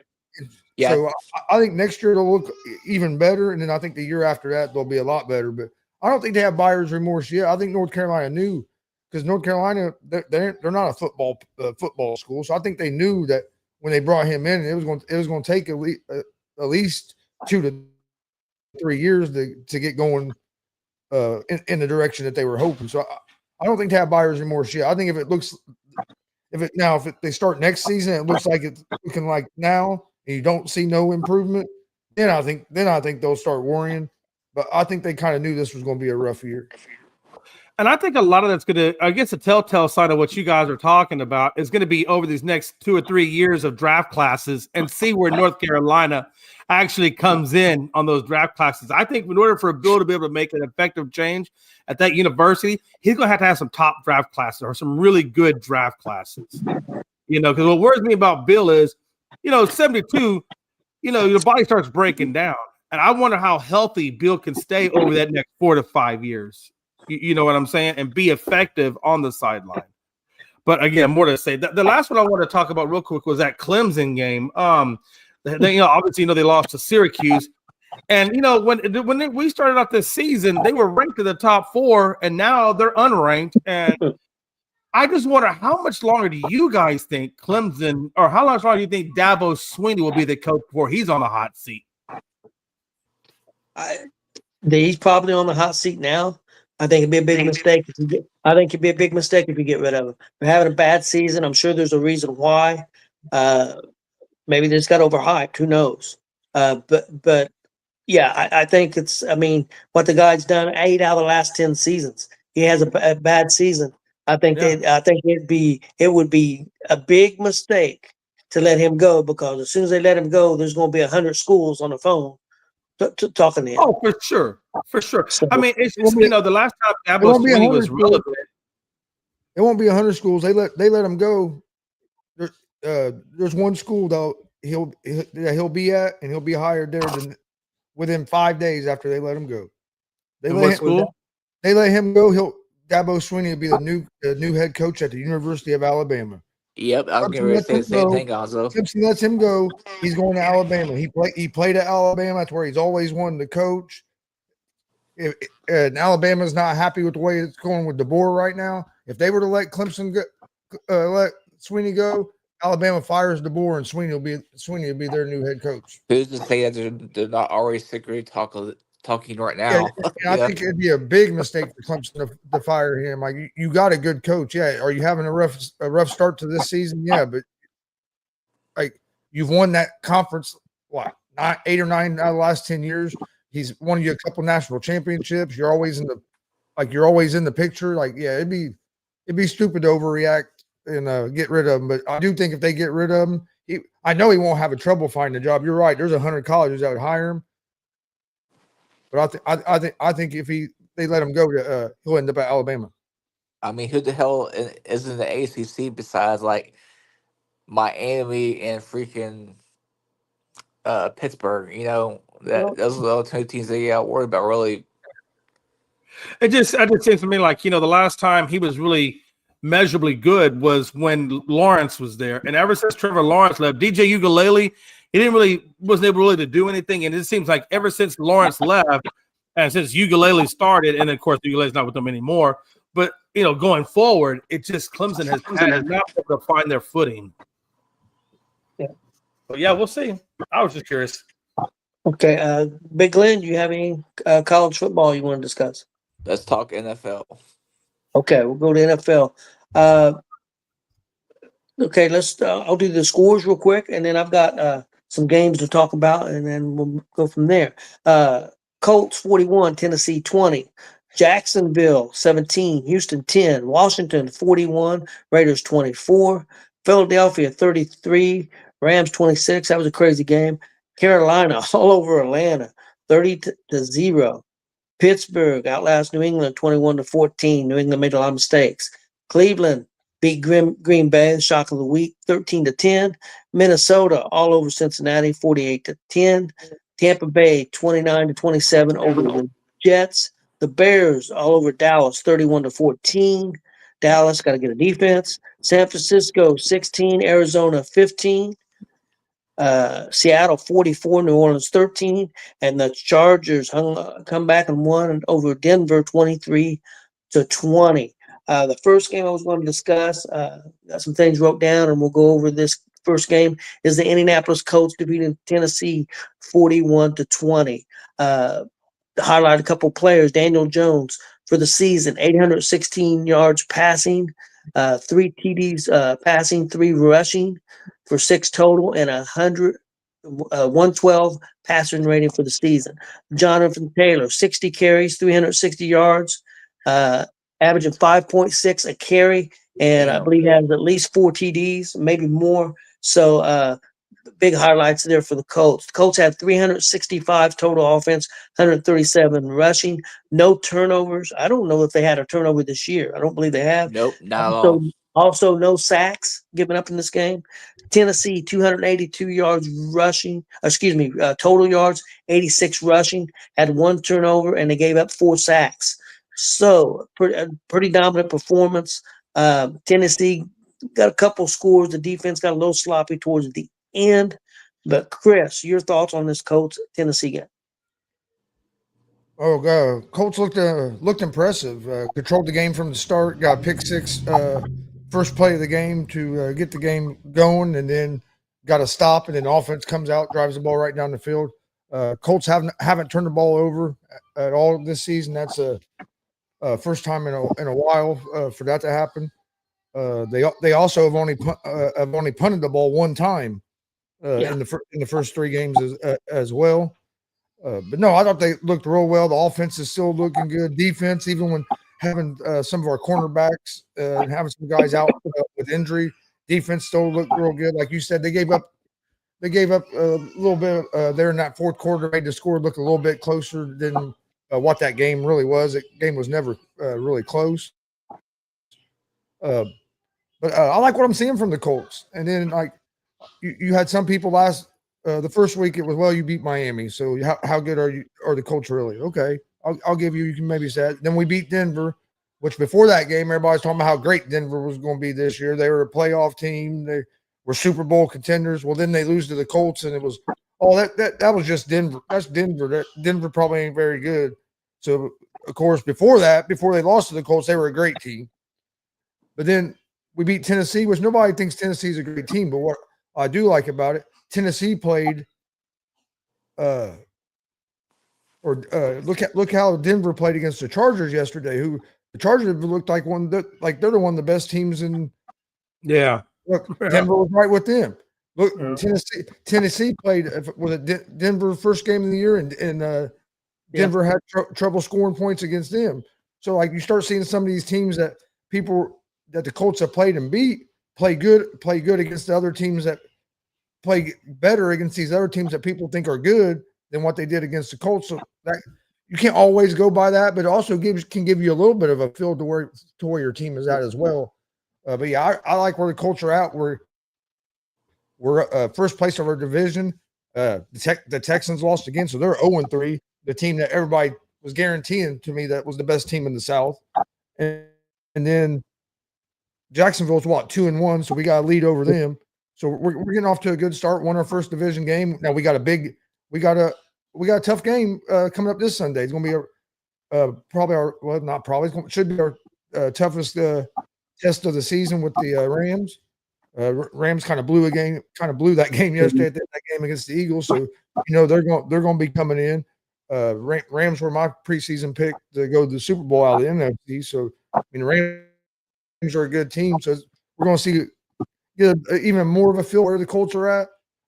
Yeah. So I think next year they'll look even better, and then I think the year after that they'll be a lot better. But I don't think they have buyer's remorse yet. I think North Carolina knew. Because North Carolina, they're not a football school, so I think they knew that when they brought him in, it was going to take at least 2 to 3 years to get going in the direction that they were hoping. So I don't think they have buyer's remorse yet. I think if they start next season, it looks like it's looking like now, and you don't see no improvement, then I think they'll start worrying. But I think they kind of knew this was going to be a rough year. And I think a lot of that's going to, I guess, a telltale sign of what you guys are talking about is going to be over these next 2 or 3 years of draft classes and see where North Carolina actually comes in on those draft classes. I think in order for Bill to be able to make an effective change at that university, he's going to have some top draft classes or some really good draft classes. Because what worries me about Bill is, 72, your body starts breaking down. And I wonder how healthy Bill can stay over that next 4 to 5 years. You know what I'm saying? And be effective on the sideline. But again, more to say. The last one I want to talk about real quick was that Clemson game. Obviously, they lost to Syracuse. And, when we started off this season, they were ranked in the top 4, and now they're unranked. And I just wonder, how much longer do you guys think Clemson, or how much longer do you think Dabo Swinney will be the coach before he's on the hot seat? He's probably on the hot seat now. I think it'd be a big mistake if you get rid of him. They're having a bad season. I'm sure there's a reason why. Maybe they just got overhyped. Who knows? But yeah, I think it's. I mean, what the guy's done 8 out of the last 10 seasons. He has a bad season. I think it would be a big mistake to let him go, because as soon as they let him go, there's going to be 100 schools on the phone talking to him. Oh, for sure. So, I mean, it's the last time Dabo Swinney was relevant. It won't be 100 schools. They let him go. There's one school though he'll be at, and he'll be hired there within 5 days after they let him go. They let him go. Dabo Swinney will be the new head coach at the University of Alabama. Yep, I was going to say the same thing also. Clemson lets him go. He's going to Alabama. He played at Alabama. That's where he's always wanted to coach. And Alabama's not happy with the way it's going with DeBoer right now. If they were to let Clemson let Swinney go, Alabama fires DeBoer, and Swinney will be their new head coach. Who's to say that they're not already secretly talking right now? I think it'd be a big mistake for Clemson to fire him. Like, you got a good coach. Yeah. Are you having a rough start to this season? Yeah. But like, you've won that conference, 8 or 9 out of the last 10 years. He's won you a couple national championships. You're always in the picture. Like, yeah, it'd be stupid to overreact and get rid of him. But I do think if they get rid of him, I know he won't have a trouble finding a job. You're right. There's 100 colleges that would hire him. But I think if they let him go, he'll end up at Alabama. I mean, who the hell is in the ACC besides like Miami and freaking Pittsburgh? Those are the only 2 teams that you got worried about, really. It just seems to me like, the last time he was really measurably good was when Lawrence was there. And ever since Trevor Lawrence left, DJ Uiagalelei, wasn't able really to do anything. And it seems like ever since Lawrence left and since Uiagalelei started, and of course Uiagalelei's not with them anymore, but going forward, it just Clemson has not been able to find their footing. Yeah. But yeah, we'll see. I was just curious. Okay, Big Glenn, do you have any college football you want to discuss? Let's talk NFL. Okay, we'll go to NFL. Okay, I'll do the scores real quick, and then I've got some games to talk about, and then we'll go from there. Colts 41, Tennessee 20, Jacksonville 17, Houston 10, Washington 41, Raiders 24, Philadelphia 33, Rams 26. That was a crazy game. Carolina all over Atlanta 30-0. Pittsburgh outlast New England 21-14. New England made a lot of mistakes. Cleveland beat Green Bay, shock of the week, 13-10. Minnesota all over Cincinnati, 48-10. Tampa Bay 29-27 over the Jets. The Bears all over Dallas, 31-14. Dallas got to get a defense. San Francisco 16, Arizona 15. Seattle 44, New Orleans 13, and the Chargers come back and won over Denver 23-20. The first game I was going to discuss, got some things wrote down, and we'll go over this first game, is the Indianapolis Colts defeating Tennessee 41-20. Highlight a couple players. Daniel Jones for the season, 816 yards passing, 3 TDs passing, 3 rushing for 6 total, and 112 passing rating for the season. Jonathan Taylor, 60 carries, 360 yards, averaging 5.6 a carry, and I Damn. believe has at least 4 TDs, maybe more. So big highlights there for the Colts. The Colts had 365 total offense, 137 rushing, no turnovers. I don't know if they had a turnover this year. I don't believe they have. Nope, not at Also, all. also no sacks given up in this game. Tennessee, 282 yards rushing, total yards, 86 rushing, had 1 turnover, and they gave up 4 sacks. So pretty dominant performance. Tennessee got a couple scores. The defense got a little sloppy towards the end. But Chris, your thoughts on this Colts Tennessee game? Oh god, Colts looked impressive. Controlled the game from the start. Got a pick 6 first play of the game to get the game going, and then got a stop, and then offense comes out, drives the ball right down the field. Colts haven't turned the ball over at all this season. That's a first time in a while for that to happen. They also have only punted the ball 1 time in the first 3 games as well. But no, I thought they looked real well. The offense is still looking good. Defense, even when having some of our cornerbacks and having some guys out with injury, defense still looked real good. Like you said, they gave up a little bit there in that fourth quarter, made the score look a little bit closer than what that game really was. The game was never really close. But I like what I'm seeing from the Colts. And then, like, you had some people the first week it was, well, you beat Miami, so how good are the Colts really? Okay, I'll give you can maybe say that. Then we beat Denver, which before that game, everybody's talking about how great Denver was going to be this year. They were a playoff team. They were Super Bowl contenders. Well, then they lose to the Colts, and it was, that was just Denver. That's Denver. Denver probably ain't very good. So, of course, before they lost to the Colts, they were a great team. But then we beat Tennessee, which nobody thinks Tennessee's a great team. But what I do like about it, Tennessee played look how Denver played against the Chargers yesterday, who the Chargers looked like they're one of the best teams in. Yeah. Look, Denver was right with them. Look, Tennessee played with Denver first game of the year, and Denver had trouble scoring points against them. So, like, you start seeing some of these teams that the Colts have played and beat play good against the other teams that play better against these other teams that people think are good than what they did against the Colts. So that you can't always go by that, but it also can give you a little bit of a feel to where your team is at as well. But yeah, I like where the Colts are at. We're first place of our division. The Texans lost again, so they're 0-3. The team that everybody was guaranteeing to me that was the best team in the South, and then Jacksonville's 2-1, so we got a lead over them. So we're getting off to a good start. Won our first division game. Now we got a tough game coming up this Sunday. It's going to be should be our toughest test of the season with the Rams. Rams kind of blew that game yesterday at that game against the Eagles. So they're going to be coming in. Rams were my preseason pick to go to the Super Bowl out of the NFC. So the Rams are a good team. So we're going to get even more of a feel where the Colts are at.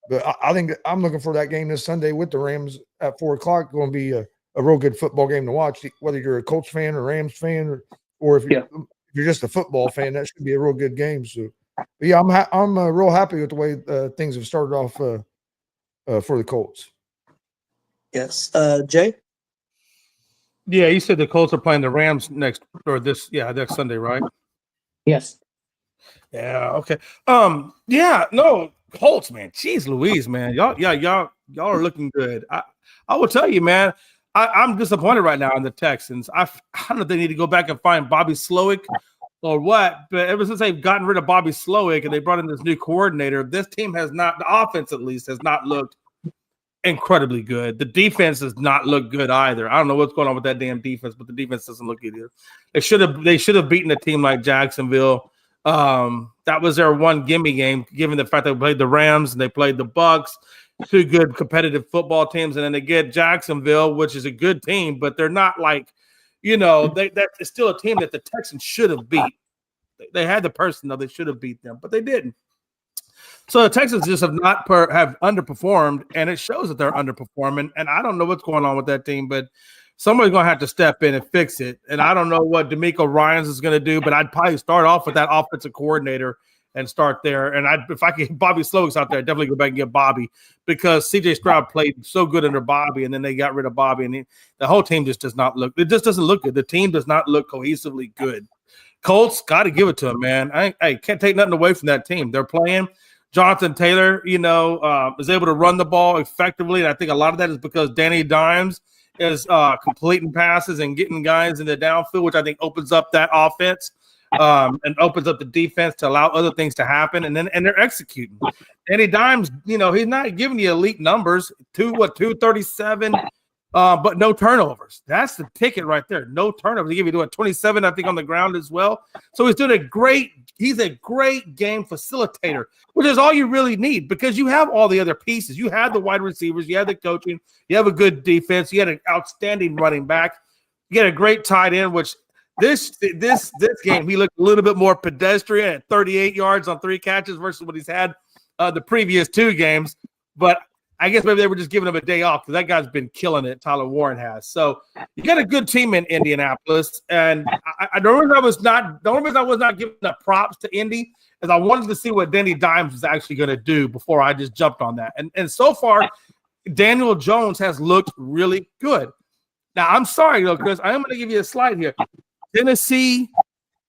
But I think I'm looking for that game this Sunday with the Rams at 4:00. Going to be a real good football game to watch, whether you're a Colts fan or Rams fan, or if you're just a football fan. That should be a real good game. So, but yeah, I'm real happy with the way things have started off for the Colts. Yes, Jay. Yeah, you said the Colts are playing the Rams next Sunday, right? Yes. Yeah. Okay. Yeah. No, Colts, man. Jeez, Louise, man. Y'all are looking good. I will tell you, man. I'm disappointed right now in the Texans. I don't know if they need to go back and find Bobby Slowick or what. But ever since they've gotten rid of Bobby Slowick and they brought in this new coordinator, this team has not, the offense at least, has not looked incredibly good. The defense does not look good either. I don't know what's going on with that damn defense, but the defense doesn't look good either. They should have beaten a team like Jacksonville. That was their one gimme game, given the fact they played the Rams and they played the Bucks, 2 good competitive football teams, and then they get Jacksonville, which is a good team, but they're not like, that's still a team that the Texans should have beat. They had the personnel, they should have beat them, but they didn't. So the Texans just have have underperformed, and it shows that they're underperforming. And I don't know what's going on with that team, but somebody's going to have to step in and fix it. And I don't know what D'Amico Ryans is going to do, but I'd probably start off with that offensive coordinator and start there. And if I could get Bobby Slowik's out there, I'd definitely go back and get Bobby, because CJ Stroud played so good under Bobby, and then they got rid of Bobby, and the whole team just does not look. It just doesn't look good. The team does not look cohesively good. Colts, got to give it to them, man. I can't take nothing away from that team. They're playing. Jonathan Taylor, is able to run the ball effectively, and I think a lot of that is because Danny Dimes is completing passes and getting guys in the downfield, which I think opens up that offense and opens up the defense to allow other things to happen, and they're executing. Danny Dimes, he's not giving you elite numbers, 237, but no turnovers. That's the ticket right there. No turnovers. They give you 27, I think, on the ground as well. So he's a great game facilitator, which is all you really need, because you have all the other pieces. You have the wide receivers, you have the coaching, you have a good defense, you had an outstanding running back, you get a great tight end, which this game he looked a little bit more pedestrian at 38 yards on 3 catches versus what he's had the previous 2 games. But I guess maybe they were just giving him a day off, because that guy's been killing it. Tyler Warren has. So you got a good team in Indianapolis, and the only reason I was not giving the props to Indy is I wanted to see what Danny Dimes was actually going to do before I just jumped on that. And so far, Daniel Jones has looked really good. Now I'm sorry though, Chris, I am going to give you a slide here. Tennessee,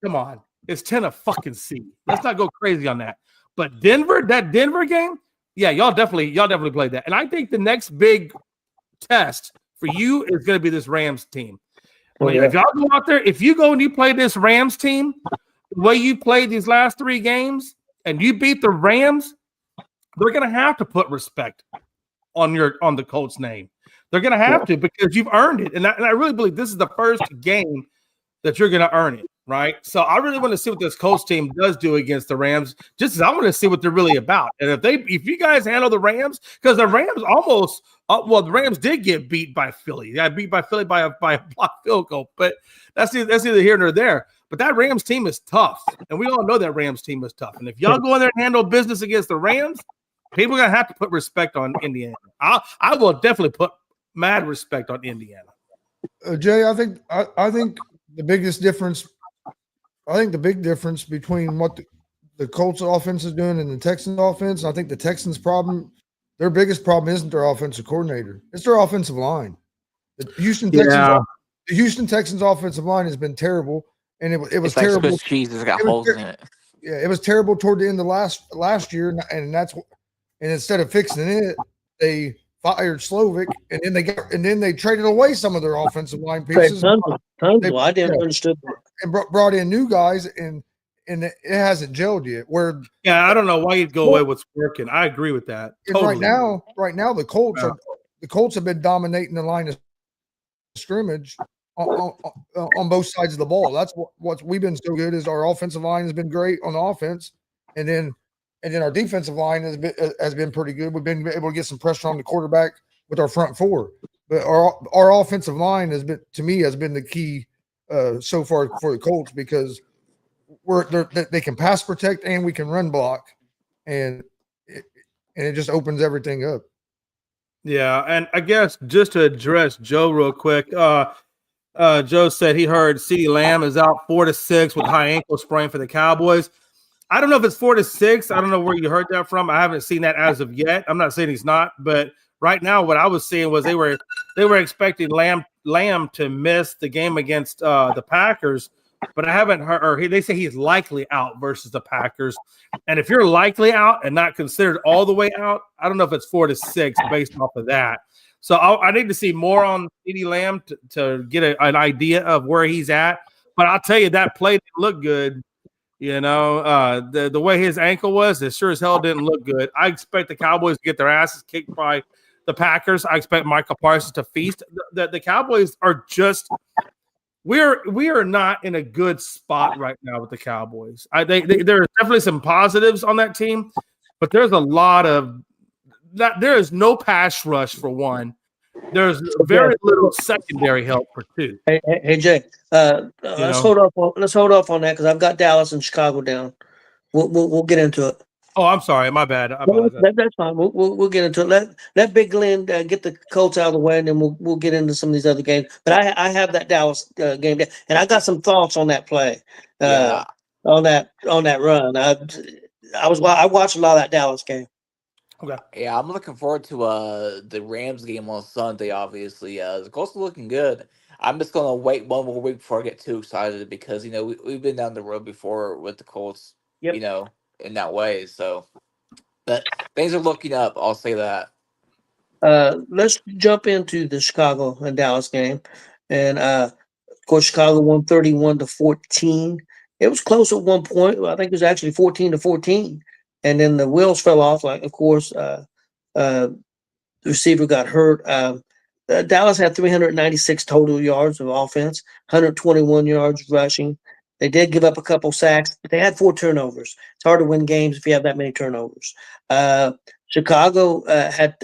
come on, it's Tennessee. Let's not go crazy on that. But that Denver game. Yeah, y'all definitely played that. And I think the next big test for you is going to be this Rams team. If y'all go out there, if you go and you play this Rams team, the way you played these last 3 games, and you beat the Rams, they're going to have to put respect on the Colts name. They're going to have to, because you've earned it. And I really believe this is the first game that you're going to earn it. Right. So I really want to see what this Colts team does do against the Rams, just as I want to see what they're really about. And if you guys handle the Rams, because the Rams the Rams did get beat by Philly. They got beat by Philly by a blocked field goal, but that's either here nor there. But that Rams team is tough. And we all know that Rams team is tough. And if y'all go in there and handle business against the Rams, people are going to have to put respect on Indiana. I will definitely put mad respect on Indiana. Jay, I think the biggest difference. I think the big difference between what the Colts offense is doing and the Texans offense, I think the Texans' problem, their biggest problem isn't their offensive coordinator. It's their offensive line. The Houston Texans offensive line has been terrible, and it was terrible. Swiss cheese has got holes in it. Yeah, it was terrible toward the end of last year, and instead of fixing it, they fired Slovik, and then they traded away some of their offensive line pieces. I didn't understand that. And brought in new guys, and it hasn't gelled yet. I don't know why you'd go away what's working. I agree with that. Totally. Right now, the Colts have been dominating the line of scrimmage on both sides of the ball. That's what we've been so good is our offensive line has been great on the offense, and then our defensive line has been pretty good. We've been able to get some pressure on the quarterback with our front 4, but our offensive line has been the key so far for the Colts, because they can pass protect and we can run block, and it just opens everything up. Yeah, and I guess just to address Joe real quick, Joe said he heard CeeDee Lamb is out 4 to 6 with high ankle sprain for the Cowboys. I don't know if it's 4 to 6. I don't know where you heard that from. I haven't seen that as of yet. I'm not saying he's not, but right now what I was seeing was they were expecting Lamb to miss the game against the Packers, but I haven't heard, or they say he's likely out versus the Packers. And if you're likely out and not considered all the way out, I don't know if it's 4 to 6 based off of that. So I need to see more on CeeDee Lamb to get an idea of where he's at. But I'll tell you, that play didn't look good. The way his ankle was, it sure as hell didn't look good. I expect the Cowboys to get their asses kicked by the Packers. I expect Michael Parsons to feast. The Cowboys are just we are not in a good spot right now with the Cowboys. There are definitely some positives on that team, but there's a lot of that. There is no pass rush for one. There's very little secondary help for 2. Hey Jay, let's hold off on that, because I've got Dallas and Chicago down. We'll get into it. Oh, I'm sorry. My bad. I No, apologize. that's fine. We'll get into it. Let Big Glenn get the Colts out of the way, and then we'll get into some of these other games. But I have that Dallas game there, and I got some thoughts on that play, uh, Yeah, on that run. I watched a lot of that Dallas game. Okay. yeah, I'm looking forward to the Rams game on Sunday. Obviously, the Colts are looking good. I'm just gonna wait one more week before I get too excited because we've been down the road before with the Colts, Yep. in that way. So, but things are looking up. I'll say that. Let's jump into the Chicago and Dallas game, and of course Chicago won 31-14. It was close at one point. I think it was actually 14-14, and then the wheels fell off. Like, of course, uh, the receiver got hurt. Dallas had 396 total yards of offense, 121 yards rushing. They did give up a couple sacks, but they had 4 turnovers. It's hard to win games if you have that many turnovers. Chicago had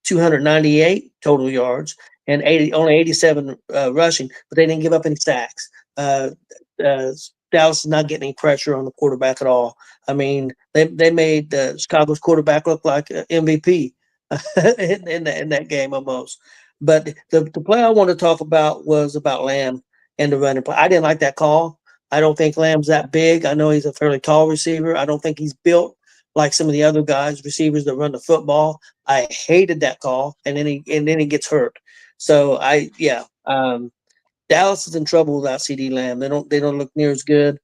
298 total yards and only 87 rushing, but they didn't give up any sacks. Dallas is not getting any pressure on the quarterback at all. I mean, they made Chicago's quarterback look like MVP in that game almost. But the play I want to talk about was about Lamb and the running play. I didn't like that call. I don't think Lamb's that big. I know he's a fairly tall receiver. I don't think he's built like some of the other guys, receivers that run the football. I hated that call, and then he gets hurt. So Dallas is in trouble without CD Lamb. They don't look near as good.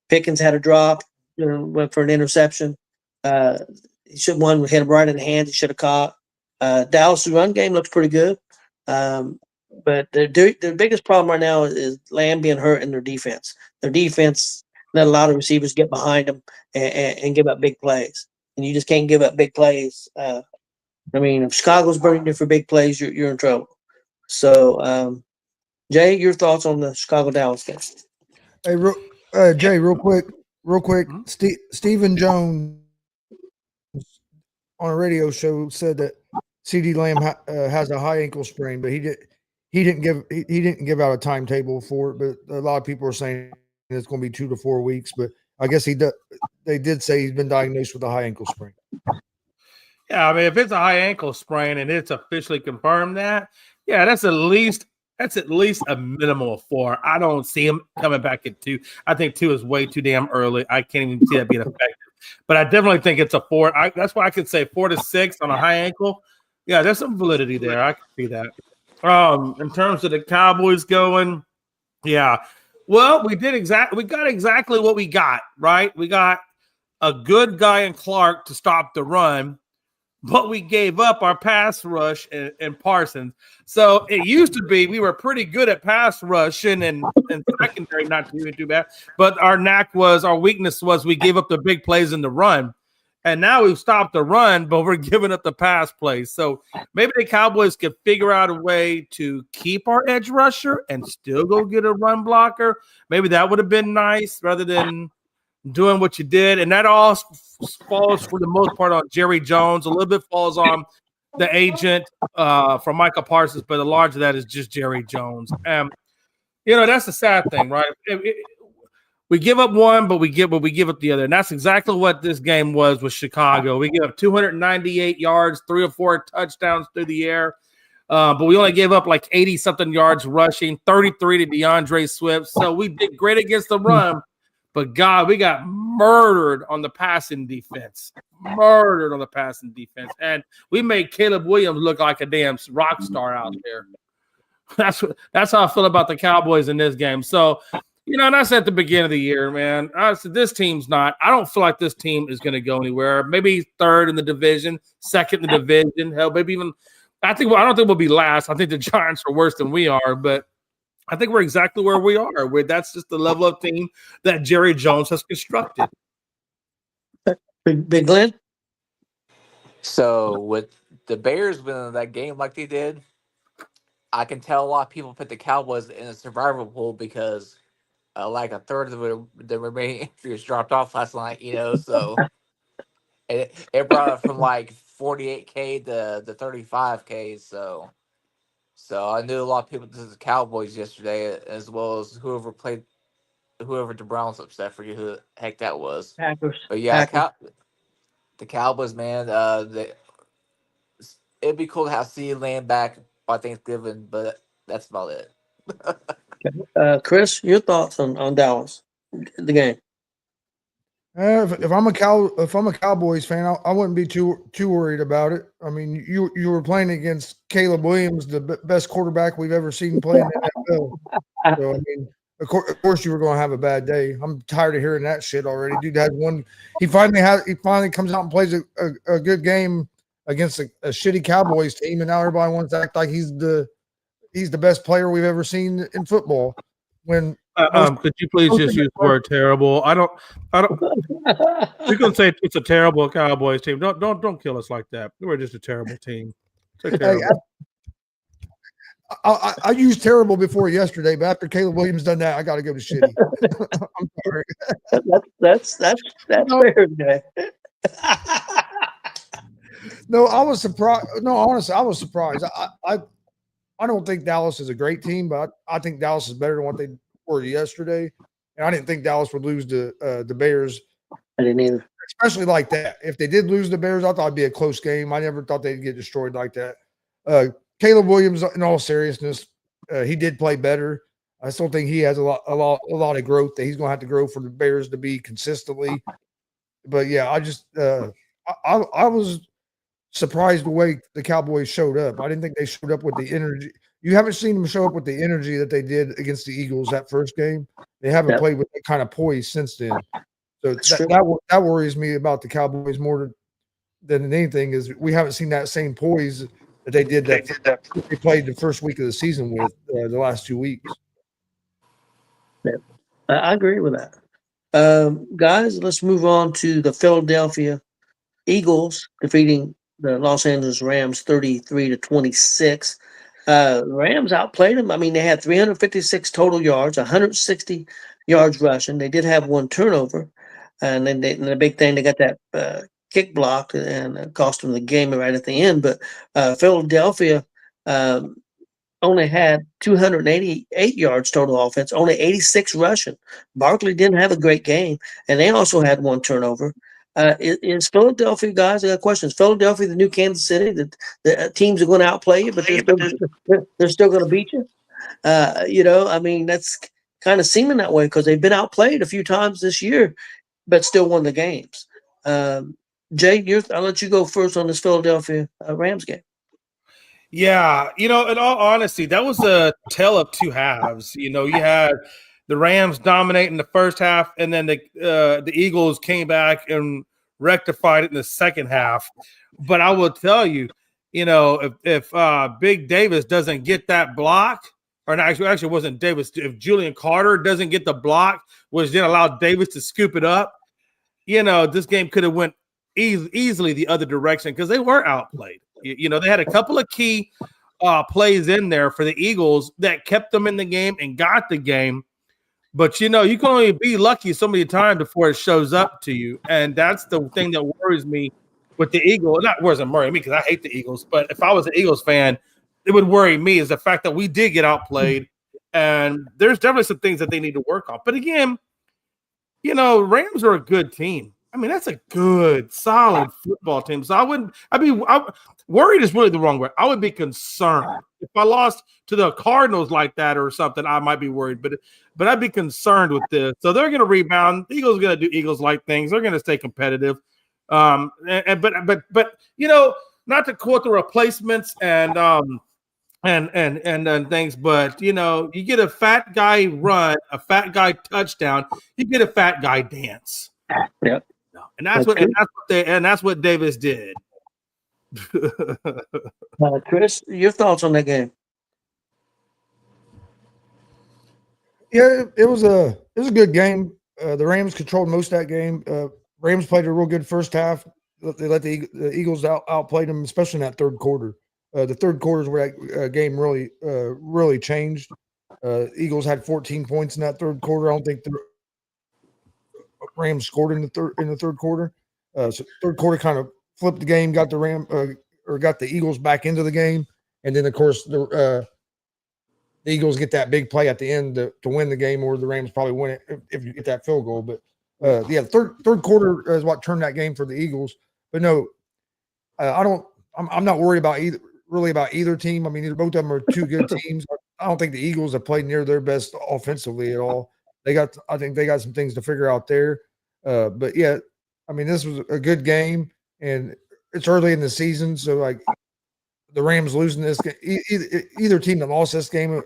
Pickens had a drop, went for an interception. He should have won, hit him right in the hands. He should have caught. Dallas' run game looks pretty good. But their biggest problem right now is Lamb being hurt in their defense. Their defense let a lot of receivers get behind them and give up big plays. And you just can't give up big plays. I mean, if Chicago's burning you for big plays, you're in trouble. So, Jay, your thoughts on the Chicago-Dallas game? Hey, Jay, real quick. Mhm. Stephen Jones on a radio show said that CD Lamb has a high ankle sprain, but he didn't give out a timetable for it. But a lot of people are saying it's going to be 2 to 4 weeks. But I guess they did say he's been diagnosed with a high ankle sprain. Yeah, I mean, if it's a high ankle sprain and it's officially confirmed that, yeah, that's at least a minimum of 4. I don't see him coming back at 2. I think 2 is way too damn early. I can't even see that being effective. But I definitely think it's a 4. That's why I could say 4 to 6 on a high ankle. Yeah, there's some validity there. I can see that. In terms of the Cowboys going, yeah. Well, we got exactly what we got, right? We got a good guy in Clark to stop the run, but we gave up our pass rush and Parsons. So it used to be we were pretty good at pass rushing and secondary, not doing too bad. But our weakness was we gave up the big plays in the run. And now we've stopped the run, but we're giving up the pass plays. So maybe the Cowboys could figure out a way to keep our edge rusher and still go get a run blocker. Maybe that would have been nice rather than doing what you did. And that all falls for the most part on Jerry Jones. A little bit falls on the agent from Michael Parsons, but a large of that is just Jerry Jones. That's the sad thing, right? We give up one, but we give up the other. And that's exactly what this game was with Chicago. We give up 298 yards, 3 or 4 touchdowns through the air. But we only gave up like 80-something yards rushing, 33 to DeAndre Swift. So we did great against the run. But, God, we got murdered on the passing defense. And we made Caleb Williams look like a damn rock star out there. That's how I feel about the Cowboys in this game. So, and I said at the beginning of the year, man, I said this team's not – I don't feel like this team is going to go anywhere. Maybe third in the division, second in the division. Hell, maybe even – I don't think we'll be last. I think the Giants are worse than we are, but I think we're exactly where we are. That's just the level of team that Jerry Jones has constructed. Big Glenn? So with the Bears winning that game like they did, I can tell a lot of people put the Cowboys in a survival pool because like a third of the remaining entries dropped off last night, so it brought it from like 48K to the 35K. So I knew a lot of people to the Cowboys yesterday, as well as whoever played whoever the Browns upset. Forget who the heck that was. Packers. But yeah, Packers. the Cowboys, man. It'd be cool to have CeeDee Lamb back by Thanksgiving, but that's about it. Chris, your thoughts on Dallas, the game? If I'm a Cowboys fan, I wouldn't be too worried about it. I mean, you were playing against Caleb Williams, the best quarterback we've ever seen play in the NFL. So I mean, of course you were going to have a bad day. I'm tired of hearing that shit already. Dude had one. He finally comes out and plays a good game against a shitty Cowboys team, and now everybody wants to act like he's the best player we've ever seen in football. When could you please just use the word terrible? I don't. You're gonna say it's a terrible Cowboys team. Don't kill us like that. We're just a terrible team. It's terrible. I used terrible before yesterday, but after Caleb Williams done that, I got to go to shitty. I'm sorry. That's fair, Jay. No, I was surprised. No, honestly, I was surprised. I don't think Dallas is a great team, but I think Dallas is better than what they were yesterday. And I didn't think Dallas would lose to the Bears. I didn't either. Especially like that. If they did lose the Bears, I thought it'd be a close game. I never thought they'd get destroyed like that. Caleb Williams, in all seriousness, he did play better. I still think he has a lot of growth that he's going to have to grow for the Bears to be consistently. But yeah, I just I was surprised the way the Cowboys showed up. I didn't think they showed up with the energy. You haven't seen them show up with the energy that they did against the Eagles that first game. They haven't played with that kind of poise since then. So that worries me about the Cowboys more than anything is we haven't seen that same poise that they did that they played the first week of the season with the last 2 weeks. Yeah, I agree with that. Guys, let's move on to the Philadelphia Eagles defeating the Los Angeles Rams 33-26. Rams outplayed them. I mean, they had 356 total yards, 160 yards rushing. They did have one turnover. And then the big thing, they got that kick blocked and it cost them the game right at the end. But Philadelphia only had 288 yards total offense, only 86 rushing. Barkley didn't have a great game, and they also had one turnover. Is Philadelphia, guys, I got questions. Philadelphia, the new Kansas City, the teams are going to outplay you, but they're still going to beat you. I mean, that's kind of seeming that way because they've been outplayed a few times this year, but still won the games. Jay, I'll let you go first on this Philadelphia Rams game. Yeah, in all honesty, that was a tale of two halves. You had the Rams dominating the first half, and then the Eagles came back and rectified it in the second half. But I will tell you, if Big Davis doesn't get that block, or no, actually it wasn't Davis, if Julian Carter doesn't get the block, which then allowed Davis to scoop it up, this game could have went easily the other direction because they were outplayed. They had a couple of key plays in there for the Eagles that kept them in the game and got the game. But, you can only be lucky so many times before it shows up to you. And that's the thing that worries me with the Eagles. Not wasn't worrying me because I hate the Eagles. But if I was an Eagles fan, it would worry me is the fact that we did get outplayed. And there's definitely some things that they need to work on. But again, Rams are a good team. I mean, that's a good, solid football team. So worried is really the wrong word. I would be concerned. If I lost to the Cardinals like that or something, I might be worried. But I'd be concerned with this. So they're going to rebound. The Eagles are going to do Eagles-like things. They're going to stay competitive. But not to quote the replacements and things, but you get a fat guy run, a fat guy touchdown, you get a fat guy dance. Yep. And that's what Davis did. Chris, your thoughts on that game? Yeah, it was a good game. The Rams controlled most of that game. Rams played a real good first half. They let the Eagles outplay them, especially in that third quarter. The third quarter is where that game really changed. Eagles had 14 points in that third quarter. I don't think the Rams scored in the third quarter. So third quarter kind of flipped the game, got the Eagles back into the game, and then of course the the Eagles get that big play at the end to win the game, or the Rams probably win it if you get that field goal. But yeah, third quarter is what turned that game for the Eagles. But no, I'm not worried about either team. I mean, both of them are two good teams. I don't think the Eagles have played near their best offensively at all. I think they got some things to figure out there. But yeah, I mean, this was a good game, and it's early in the season, so like the Rams losing this game, either team that lost this game, it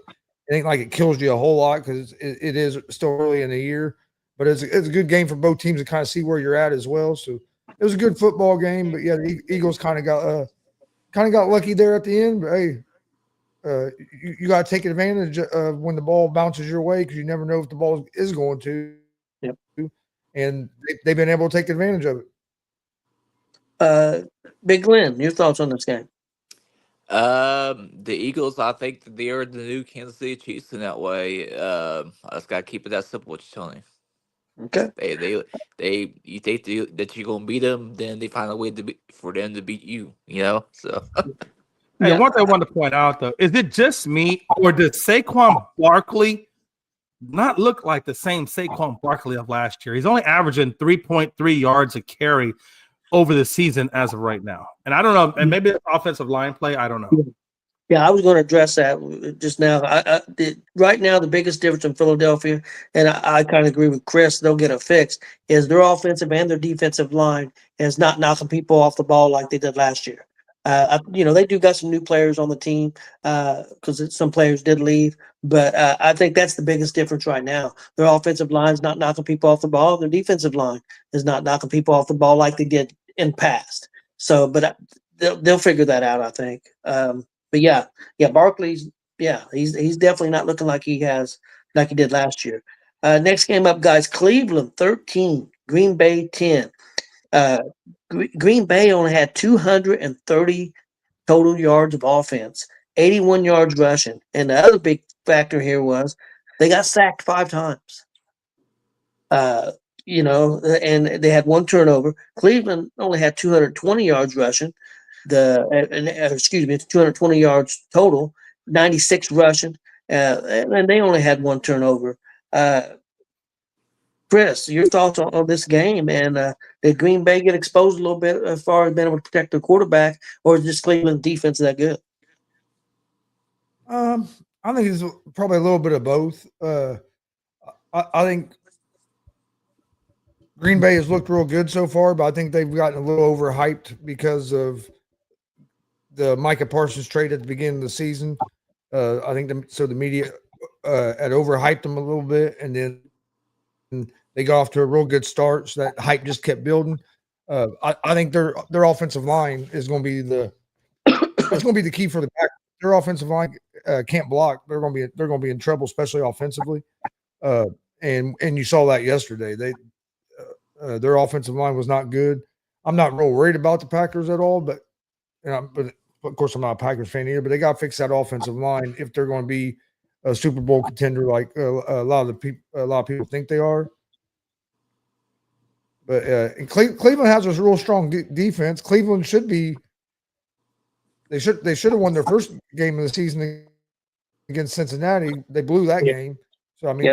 ain't like it kills you a whole lot because it is still early in the year. But it's a good game for both teams to kind of see where you're at as well. So it was a good football game. But yeah, the Eagles kind of got lucky there at the end. But hey, you got to take advantage of when the ball bounces your way because you never know if the ball is going to. Yep. And they've been able to take advantage of it. Big Glenn, your thoughts on this game? The Eagles, I think that they are the new Kansas City Chiefs in that way. I just gotta keep it that simple, what you're telling. Okay. You think that you're gonna beat them, then they find a way for them to beat you. You know, so. Hey, one thing I want to point out though, is it just me or does Saquon Barkley not look like the same Saquon Barkley of last year? He's only averaging 3.3 yards a carry over the season as of right now. And I don't know, and maybe it's offensive line play, I don't know. Yeah, I was going to address that just now. Right now, the biggest difference in Philadelphia, and I kind of agree with Chris, they'll get it fixed, is their offensive and their defensive line is not knocking people off the ball like they did last year. They do got some new players on the team because some players did leave, but I think that's the biggest difference right now. Their offensive line is not knocking people off the ball. Their defensive line is not knocking people off the ball like they did in past. So, but they'll figure that out, I think. But yeah, Barkley's he's definitely not looking like he did last year. Next game up, guys, Cleveland 13, Green Bay 10. Green Bay only had 230 total yards of offense, 81 yards rushing. And the other big factor here was they got sacked 5 times. And they had 1 turnover. Cleveland only had 220 yards rushing. 220 yards total, 96 rushing. And they only had 1 turnover. Chris, your thoughts on this game, and did Green Bay get exposed a little bit as far as being able to protect their quarterback, or is this Cleveland defense that good? I think it's probably a little bit of both. I think Green Bay has looked real good so far, but I think they've gotten a little overhyped because of the Micah Parsons trade at the beginning of the season. I think the media had overhyped them a little bit, and then they got off to a real good start, so that hype just kept building. I think their offensive line is going to be the key for the back. Their offensive line can't block. They're going to be in trouble, especially offensively. And you saw that yesterday. Their offensive line was not good. I'm not real worried about the Packers at all, but of course I'm not a Packers fan either. But they got to fix that offensive line if they're going to be a Super Bowl contender like a lot of people think they are. But and Cleveland has a real strong defense. Cleveland should be. They should have won their first game of the season against Cincinnati. They blew that game. So I mean,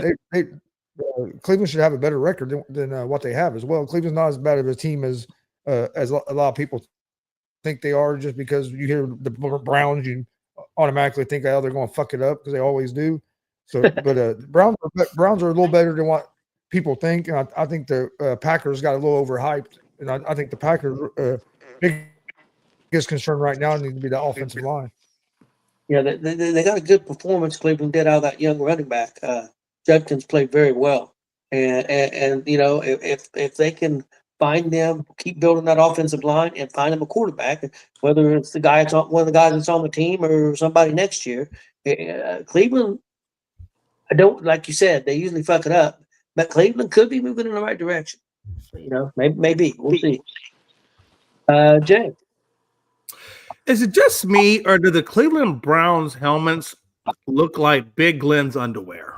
Cleveland should have a better record than what they have as well. Cleveland's not as bad of a team as a lot of people think they are. Just because you hear the Browns, you automatically think, oh, they're going to fuck it up because they always do. So, but Browns are a little better than what people think, and I think the Packers got a little overhyped, and I think the Packers' biggest concern right now needs to be the offensive line. Yeah, they got a good performance. Cleveland did out of that young running back. Judkins played very well, and if they can find them, keep building that offensive line, and find them a quarterback, whether it's one of the guys that's on the team or somebody next year, Cleveland. I don't, like you said, they usually fuck it up, but Cleveland could be moving in the right direction. Maybe we'll see. Jay, is it just me, or do the Cleveland Browns helmets look like Big Glenn's underwear?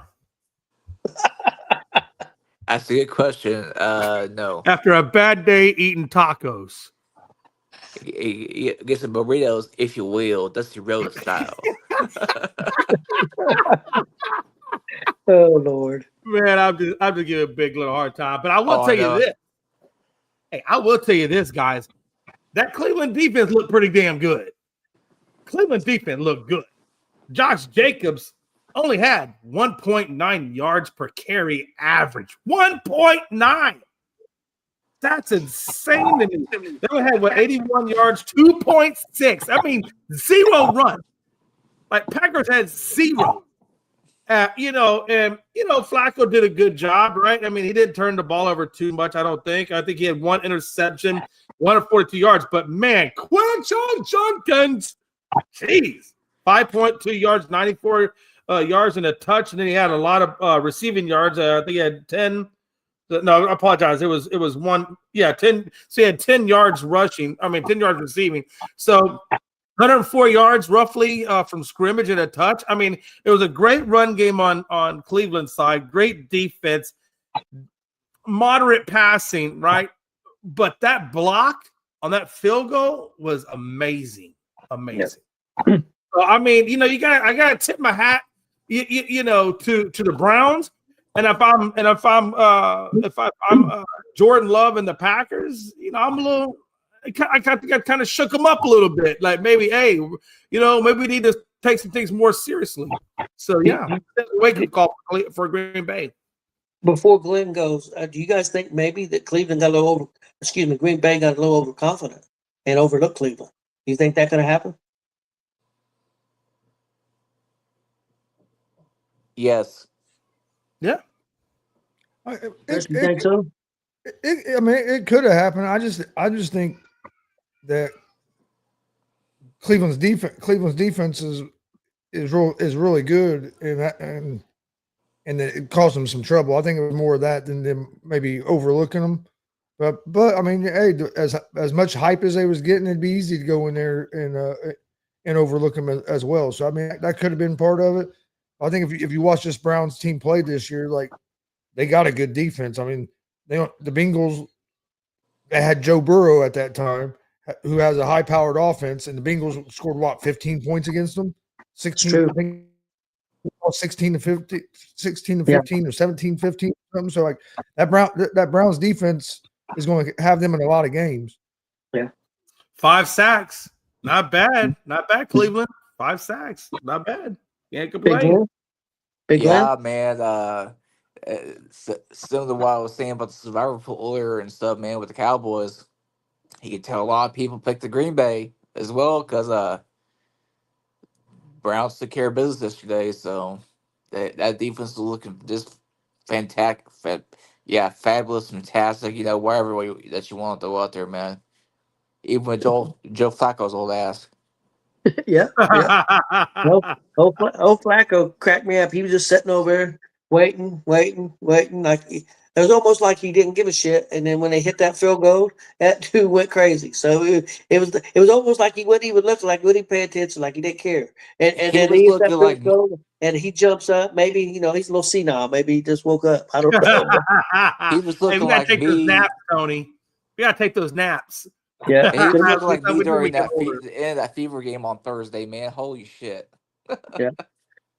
That's a good question. No. After a bad day eating tacos. Get some burritos, if you will. That's the real style. Oh Lord. Man, I'm just giving a big little hard time. But I will Oh, tell I you know. this. Hey, I will tell you this, guys. That Cleveland defense looked pretty damn good. Cleveland defense looked good. Josh Jacobs only had 1.9 yards per carry average. 1.9. That's insane to me. They only had, 81 yards, 2.6. I mean, 0 run. Like, Packers had 0. And Flacco did a good job, right? I mean, he didn't turn the ball over too much, I don't think. I think he had 1 interception, 1 of 42 yards. But, man, Quinshon Judkins, jeez, 5.2 yards, 94 yards and a touch. And then he had a lot of receiving yards. I think he had 10. No, I apologize. It was 1. Yeah, 10. So he had 10 yards rushing. 10 yards receiving. So 104 yards roughly from scrimmage and a touch. I mean, it was a great run game on Cleveland's side. Great defense, moderate passing, right? But that block on that field goal was amazing, amazing. Yep. So, I mean, I gotta tip my hat, to the Browns. And if I'm Jordan Love and the Packers, I'm a little. I kind of shook them up a little bit. Like maybe, hey, maybe we need to take some things more seriously. So yeah, wake up call for Green Bay. Before Glenn goes, do you guys think maybe that Green Bay got a little overconfident and overlooked Cleveland? Do you think that could have happened? Yes. Yeah. You think so? It could have happened. I just think that Cleveland's defense is really good, and that it caused them some trouble. I think it was more of that than them maybe overlooking them. But I mean, hey, as much hype as they was getting, it'd be easy to go in there and overlook them as well. So I mean, that could have been part of it. I think if you watch this Browns team play this year, like they got a good defense. I mean, the Bengals, they had Joe Burrow at that time, who has a high-powered offense, and the Bengals scored 15 points against them, 16, I think, 16 to 15, or 17-15, something. So like that Browns defense is going to have them in a lot of games. Yeah, 5 sacks, not bad, Cleveland. 5 sacks, not bad. Can't complain. Big yeah, man. Similar to what I was saying about the survivor pool earlier and stuff, man, with the Cowboys, you can tell a lot of people picked the Green Bay as well because Browns took care of business yesterday. So that defense is looking just fantastic. Fabulous, fantastic. Wherever that you want to throw out there, man. Even with Joe Flacco's old ass. yeah. Old Flacco cracked me up. He was just sitting over there waiting. Like it was almost like he didn't give a shit. And then when they hit that field goal, that dude went crazy. So it was almost like he wouldn't even look, like he wouldn't pay attention, like he didn't care. And then he hit that field goal, and he jumps up. Maybe he's a little senile. Maybe he just woke up. I don't know. He was looking like me. Those naps, Tony. We gotta take those naps. Yeah, and he was looking like me during that Fever game on Thursday, man. Holy shit. Yeah.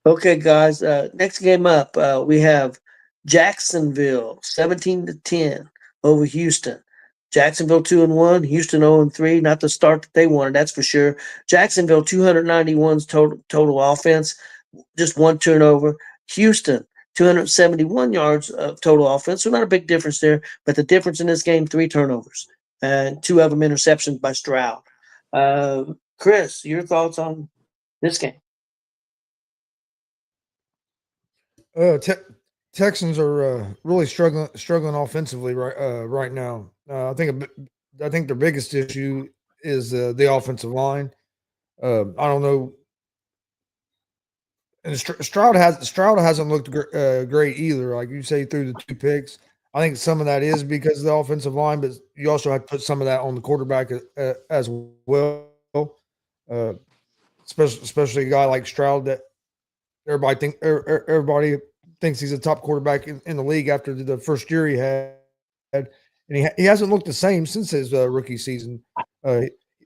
Okay, guys. Next game up, we have Jacksonville 17-10 over Houston. Jacksonville 2-1, Houston 0-3. Not the start that they wanted, that's for sure. Jacksonville 291's total offense, just 1 turnover. Houston 271 yards of total offense, so not a big difference there. But the difference in this game, 3 turnovers and 2 of them interceptions by Stroud. Chris, your thoughts on this game? Texans are really struggling offensively right now. I think their biggest issue is the offensive line. I don't know. And Stroud hasn't looked great either. Like you say, through the 2 picks. I think some of that is because of the offensive line, but you also have to put some of that on the quarterback as well. Especially a guy like Stroud that everybody thinks he's a top quarterback in the league after the first year he had, and he hasn't looked the same since his rookie season.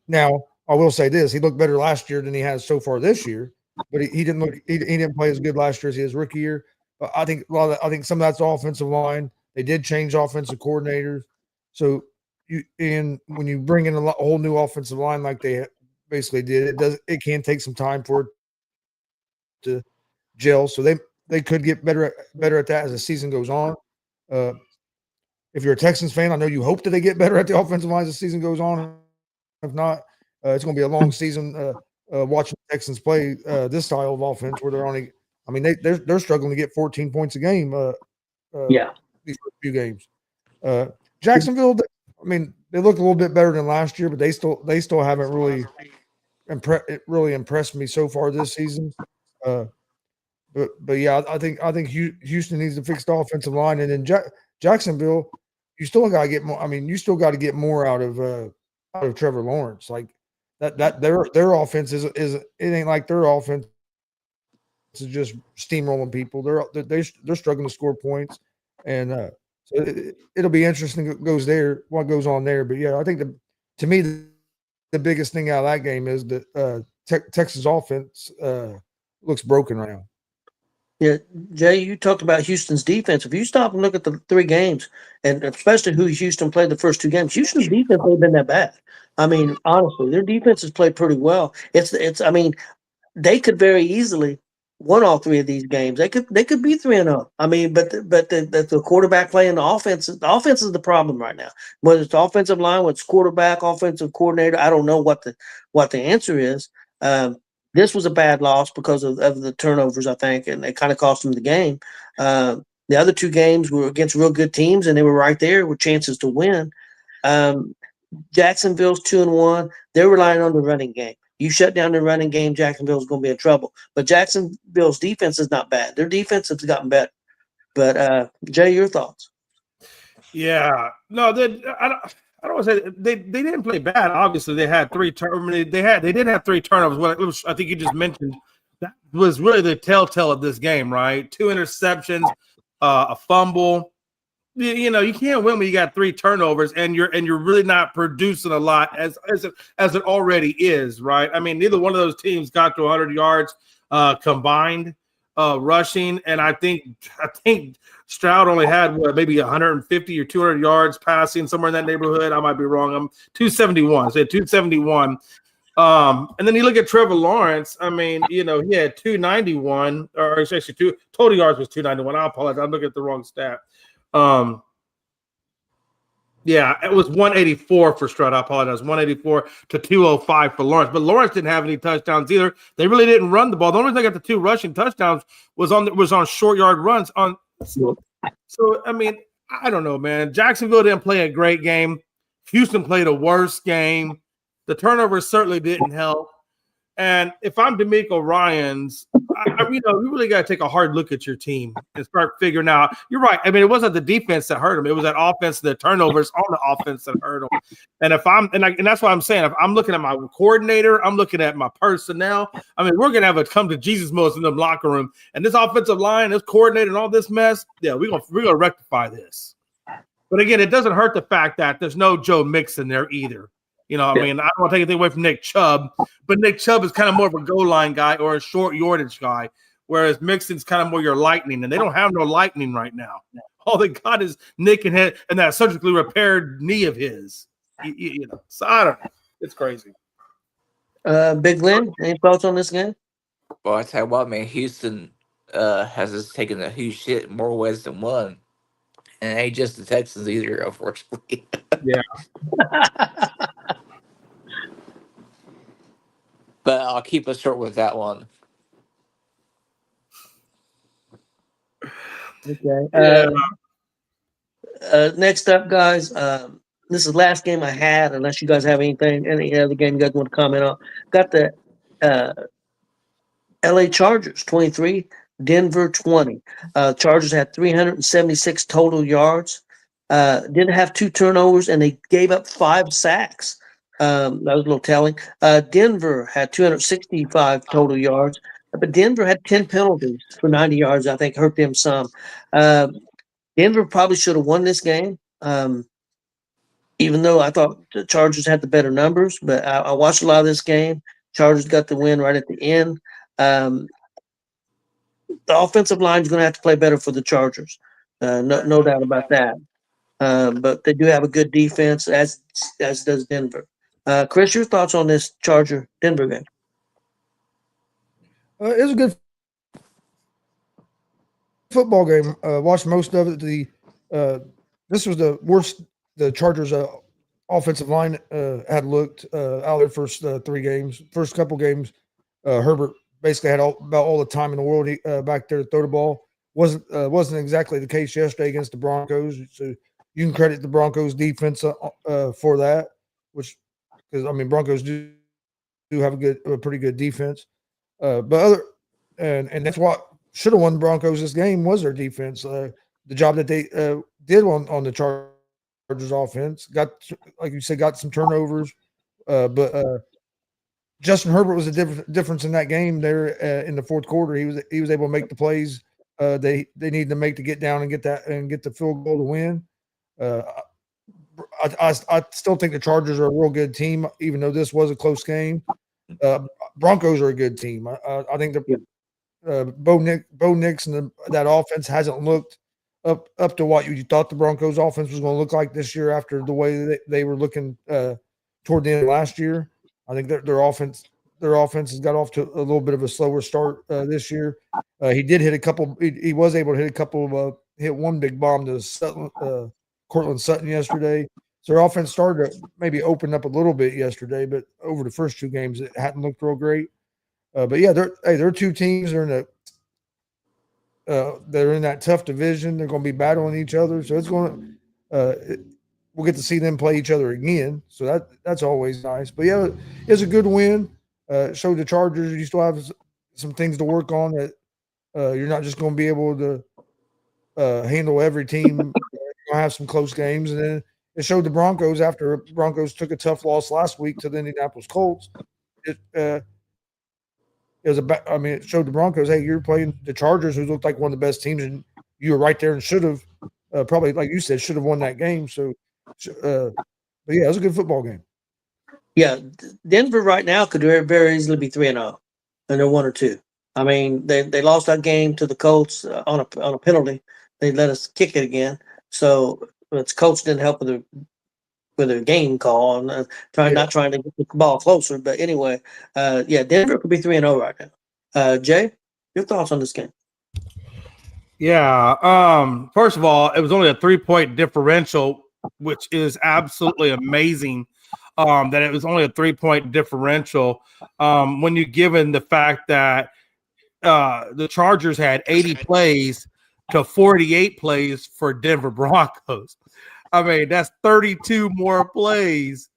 Now, I will say this: he looked better last year than he has so far this year. but he didn't look. He didn't play as good last year as his rookie year. But I think I think some of that's the offensive line. They did change offensive coordinators, so when you bring in a whole new offensive line like they basically did, it can take some time for it to gel. So they could get better at that as the season goes on. If you're a Texans fan, I know you hope that they get better at the offensive line as the season goes on. If not, it's going to be a long season watching the Texans play this style of offense where they're only. I mean, they're struggling to get 14 points a game. These few games. Jacksonville, I mean, they look a little bit better than last year, but they still haven't really impressed me so far this season. But yeah, I think Houston needs to fix the offensive line, and then Jacksonville, you still got to get more. I mean, you still got to get more out of Trevor Lawrence. Like that their offense is it ain't like their offense is just steamrolling people. They're struggling to score points, and so it'll be interesting what goes on there. But yeah, I think to me the biggest thing out of that game is that Texas offense looks broken right now. Yeah, Jay, you talked about Houston's defense. If you stop and look at the 3 games, and especially who Houston played the first 2 games, Houston's defense ain't been that bad. I mean, honestly, their defense has played pretty well. I mean, they could very easily won all 3 of these games. They could be 3-0. I mean, but the quarterback play and the offense is the problem right now. Whether it's the offensive line, whether it's quarterback, offensive coordinator, I don't know what the answer is. This was a bad loss because of the turnovers, I think, and it kind of cost them the game. The other 2 games were against real good teams, and they were right there with chances to win. Jacksonville's 2-1. They're relying on the running game. You shut down the running game, Jacksonville's going to be in trouble. But Jacksonville's defense is not bad. Their defense has gotten better. But Jay, your thoughts? Yeah, no, I don't want to say they didn't play bad. Obviously, they had 3 turnovers. They did have 3 turnovers. I think you just mentioned that was really the telltale of this game, right? 2 interceptions, a fumble. You know, you can't win when you got 3 turnovers and you're really not producing a lot as it already is, right? I mean, neither one of those teams got to 100 yards combined rushing, and I think Stroud only had maybe 150 or 200 yards passing, somewhere in that neighborhood. I might be wrong. I'm 271. So 271. And then you look at Trevor Lawrence. I mean, you know, he had 291, or actually total yards was 291. I apologize. I'm looking at the wrong stat. Yeah, it was 184 for Stroud. I apologize. 184 to 205 for Lawrence. But Lawrence didn't have any touchdowns either. They really didn't run the ball. The only reason they got the 2 rushing touchdowns was on short yard runs. So I mean, I don't know, man. Jacksonville didn't play a great game. Houston played a worse game. The turnovers certainly didn't help. And if I'm DeMeco Ryans, you really got to take a hard look at your team and start figuring out. You're right. I mean, it wasn't the defense that hurt them. It was that offense, the turnovers on the offense that hurt them. And and that's what I'm saying. If I'm looking at my coordinator, I'm looking at my personnel. I mean, we're gonna have a come to Jesus moment in the locker room. And this offensive line, this coordinator, and all this mess. Yeah, we're gonna rectify this. But again, it doesn't hurt the fact that there's no Joe Mixon there either. You know, I mean, I don't want to take anything away from Nick Chubb, but Nick Chubb is kind of more of a goal line guy or a short yardage guy, whereas Mixon's kind of more your lightning, and they don't have no lightning right now. All they got is Nick and that surgically repaired knee of his. You know, so I don't know. It's crazy. Big Lynn, any thoughts on this game? Well, I tell you what, man, Houston has just taken a huge shit in more ways than one. And it ain't just the Texans either, unfortunately. Yeah. But I'll keep us short with that one. Okay. Next up, guys, this is the last game I had, unless you guys have any other game you guys want to comment on. Got the LA Chargers 23, Denver 20. Chargers had 376 total yards. Didn't have 2 turnovers, and they gave up 5 sacks. That was a little telling. Denver had 265 total yards, but Denver had 10 penalties for 90 yards. I think hurt them some. Denver probably should have won this game, even though I thought the Chargers had the better numbers. But I watched a lot of this game. Chargers got the win right at the end. The offensive line is going to have to play better for the Chargers. No doubt about that. But they do have a good defense, as does Denver. Chris, your thoughts on this Charger Denver game? It was a good football game. Watched most of it. This was the worst the Chargers offensive line had looked out of their first 3 games. First couple games, Herbert basically had about all the time in the world back there to throw the ball. Wasn't exactly the case yesterday against the Broncos. So you can credit the Broncos defense for that, which because I mean Broncos do have a pretty good defense. But that's what should have won the Broncos this game was their defense. The job that they did on the Chargers offense got, like you said, got some turnovers. But Justin Herbert was a difference in that game there in the fourth quarter. He was able to make the plays they needed to make to get down and get the field goal to win. I still think the Chargers are a real good team, even though this was a close game. Broncos are a good team. I think Bo Nix and that offense hasn't looked up to what you thought the Broncos offense was going to look like this year after the way they were looking toward the end of last year. I think their offense has got off to a little bit of a slower start this year. He did hit a couple. He was able to hit a couple of hit one big bomb to Cortland Sutton yesterday. So their offense started to maybe open up a little bit yesterday, but over the first 2 games it hadn't looked real great. But yeah, they're 2 teams. They're in that tough division. They're going to be battling each other. So it's going to we'll get to see them play each other again. So that's always nice. But yeah, it's a good win. Showed the Chargers you still have some things to work on that you're not just going to be able to handle every team. You're going to have some close games. And then it showed the Broncos after Broncos took a tough loss last week to the Indianapolis Colts. It showed the Broncos, hey, you're playing the Chargers, who looked like one of the best teams, and you were right there and should have probably, like you said, should have won that game. So, but yeah, it was a good football game. Yeah, Denver right now could very easily be 3-0, and they're 1-2. I mean, they lost that game to the Colts on a penalty. They let us kick it again. So it's Colts didn't help with their game call and not trying to get the ball closer. But anyway, Denver could be 3-0 right now. Jay, your thoughts on this game? Yeah. First of all, it was only a 3-point differential, which is absolutely amazing. That it was only a 3-point differential. When you're given the fact that the Chargers had 80 plays to 48 plays for Denver Broncos. I mean, that's 32 more plays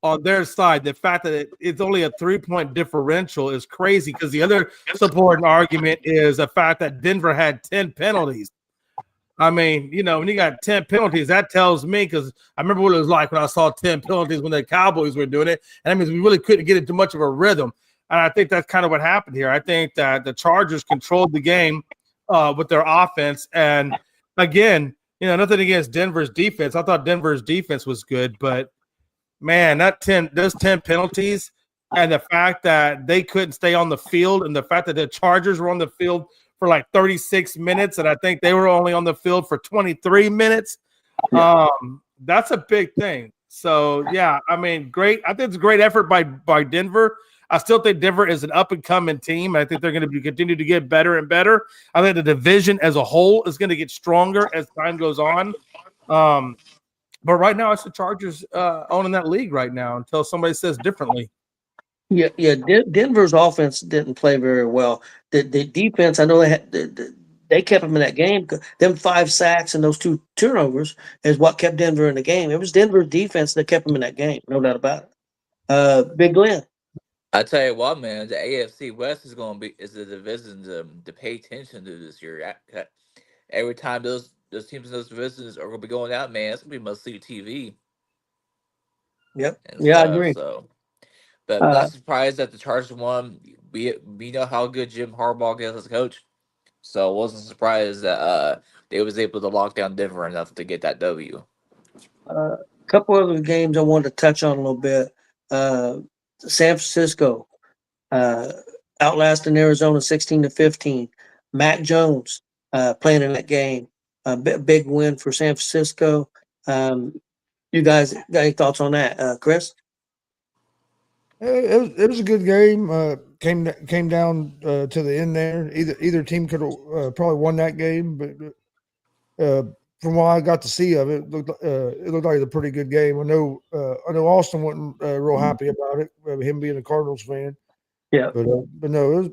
on their side. The fact that it's only a 3-point differential is crazy because the other supporting argument is the fact that Denver had 10 penalties. I mean, when you got 10 penalties, that tells me, because I remember what it was like when I saw 10 penalties when the Cowboys were doing it. And that means we really couldn't get into much of a rhythm. And I think that's kind of what happened here. I think that the Chargers controlled the game with their offense. And again, nothing against Denver's defense. I thought Denver's defense was good, but man, those 10 penalties and the fact that they couldn't stay on the field and the fact that the Chargers were on the field for like 36 minutes and I think they were only on the field for 23 minutes. That's a big thing. So yeah, I mean, great. I think it's a great effort by Denver. I still think Denver is an up-and-coming team. I think they're going to continue to get better and better. I think the division as a whole is going to get stronger as time goes on. But right now, it's the Chargers owning that league right now until somebody says differently. Yeah. Denver's offense didn't play very well. The defense, I know they kept them in that game. Them 5 sacks and those 2 turnovers is what kept Denver in the game. It was Denver's defense that kept them in that game, no doubt about it. Big Glenn. I tell you what, man, the AFC West is the division to pay attention to this year. Every time those teams in those divisions are going to be going out, man, it's going to be must-see TV. Yep. I agree. So, but not surprised that the Chargers won. We know how good Jim Harbaugh is as a coach, so I wasn't surprised that they was able to lock down Denver enough to get that W. A couple other games I wanted to touch on a little bit. San Francisco outlasting Arizona 16-15. Mac Jones playing in that game. A big win for San Francisco. You guys got any thoughts on that, Chris? It was a good game. Came down to the end there. Either team could have probably won that game, but from what I got to see of it, it looked like a pretty good game. I know Austin wasn't real happy about it, him being a Cardinals fan. Yeah, but no, it was,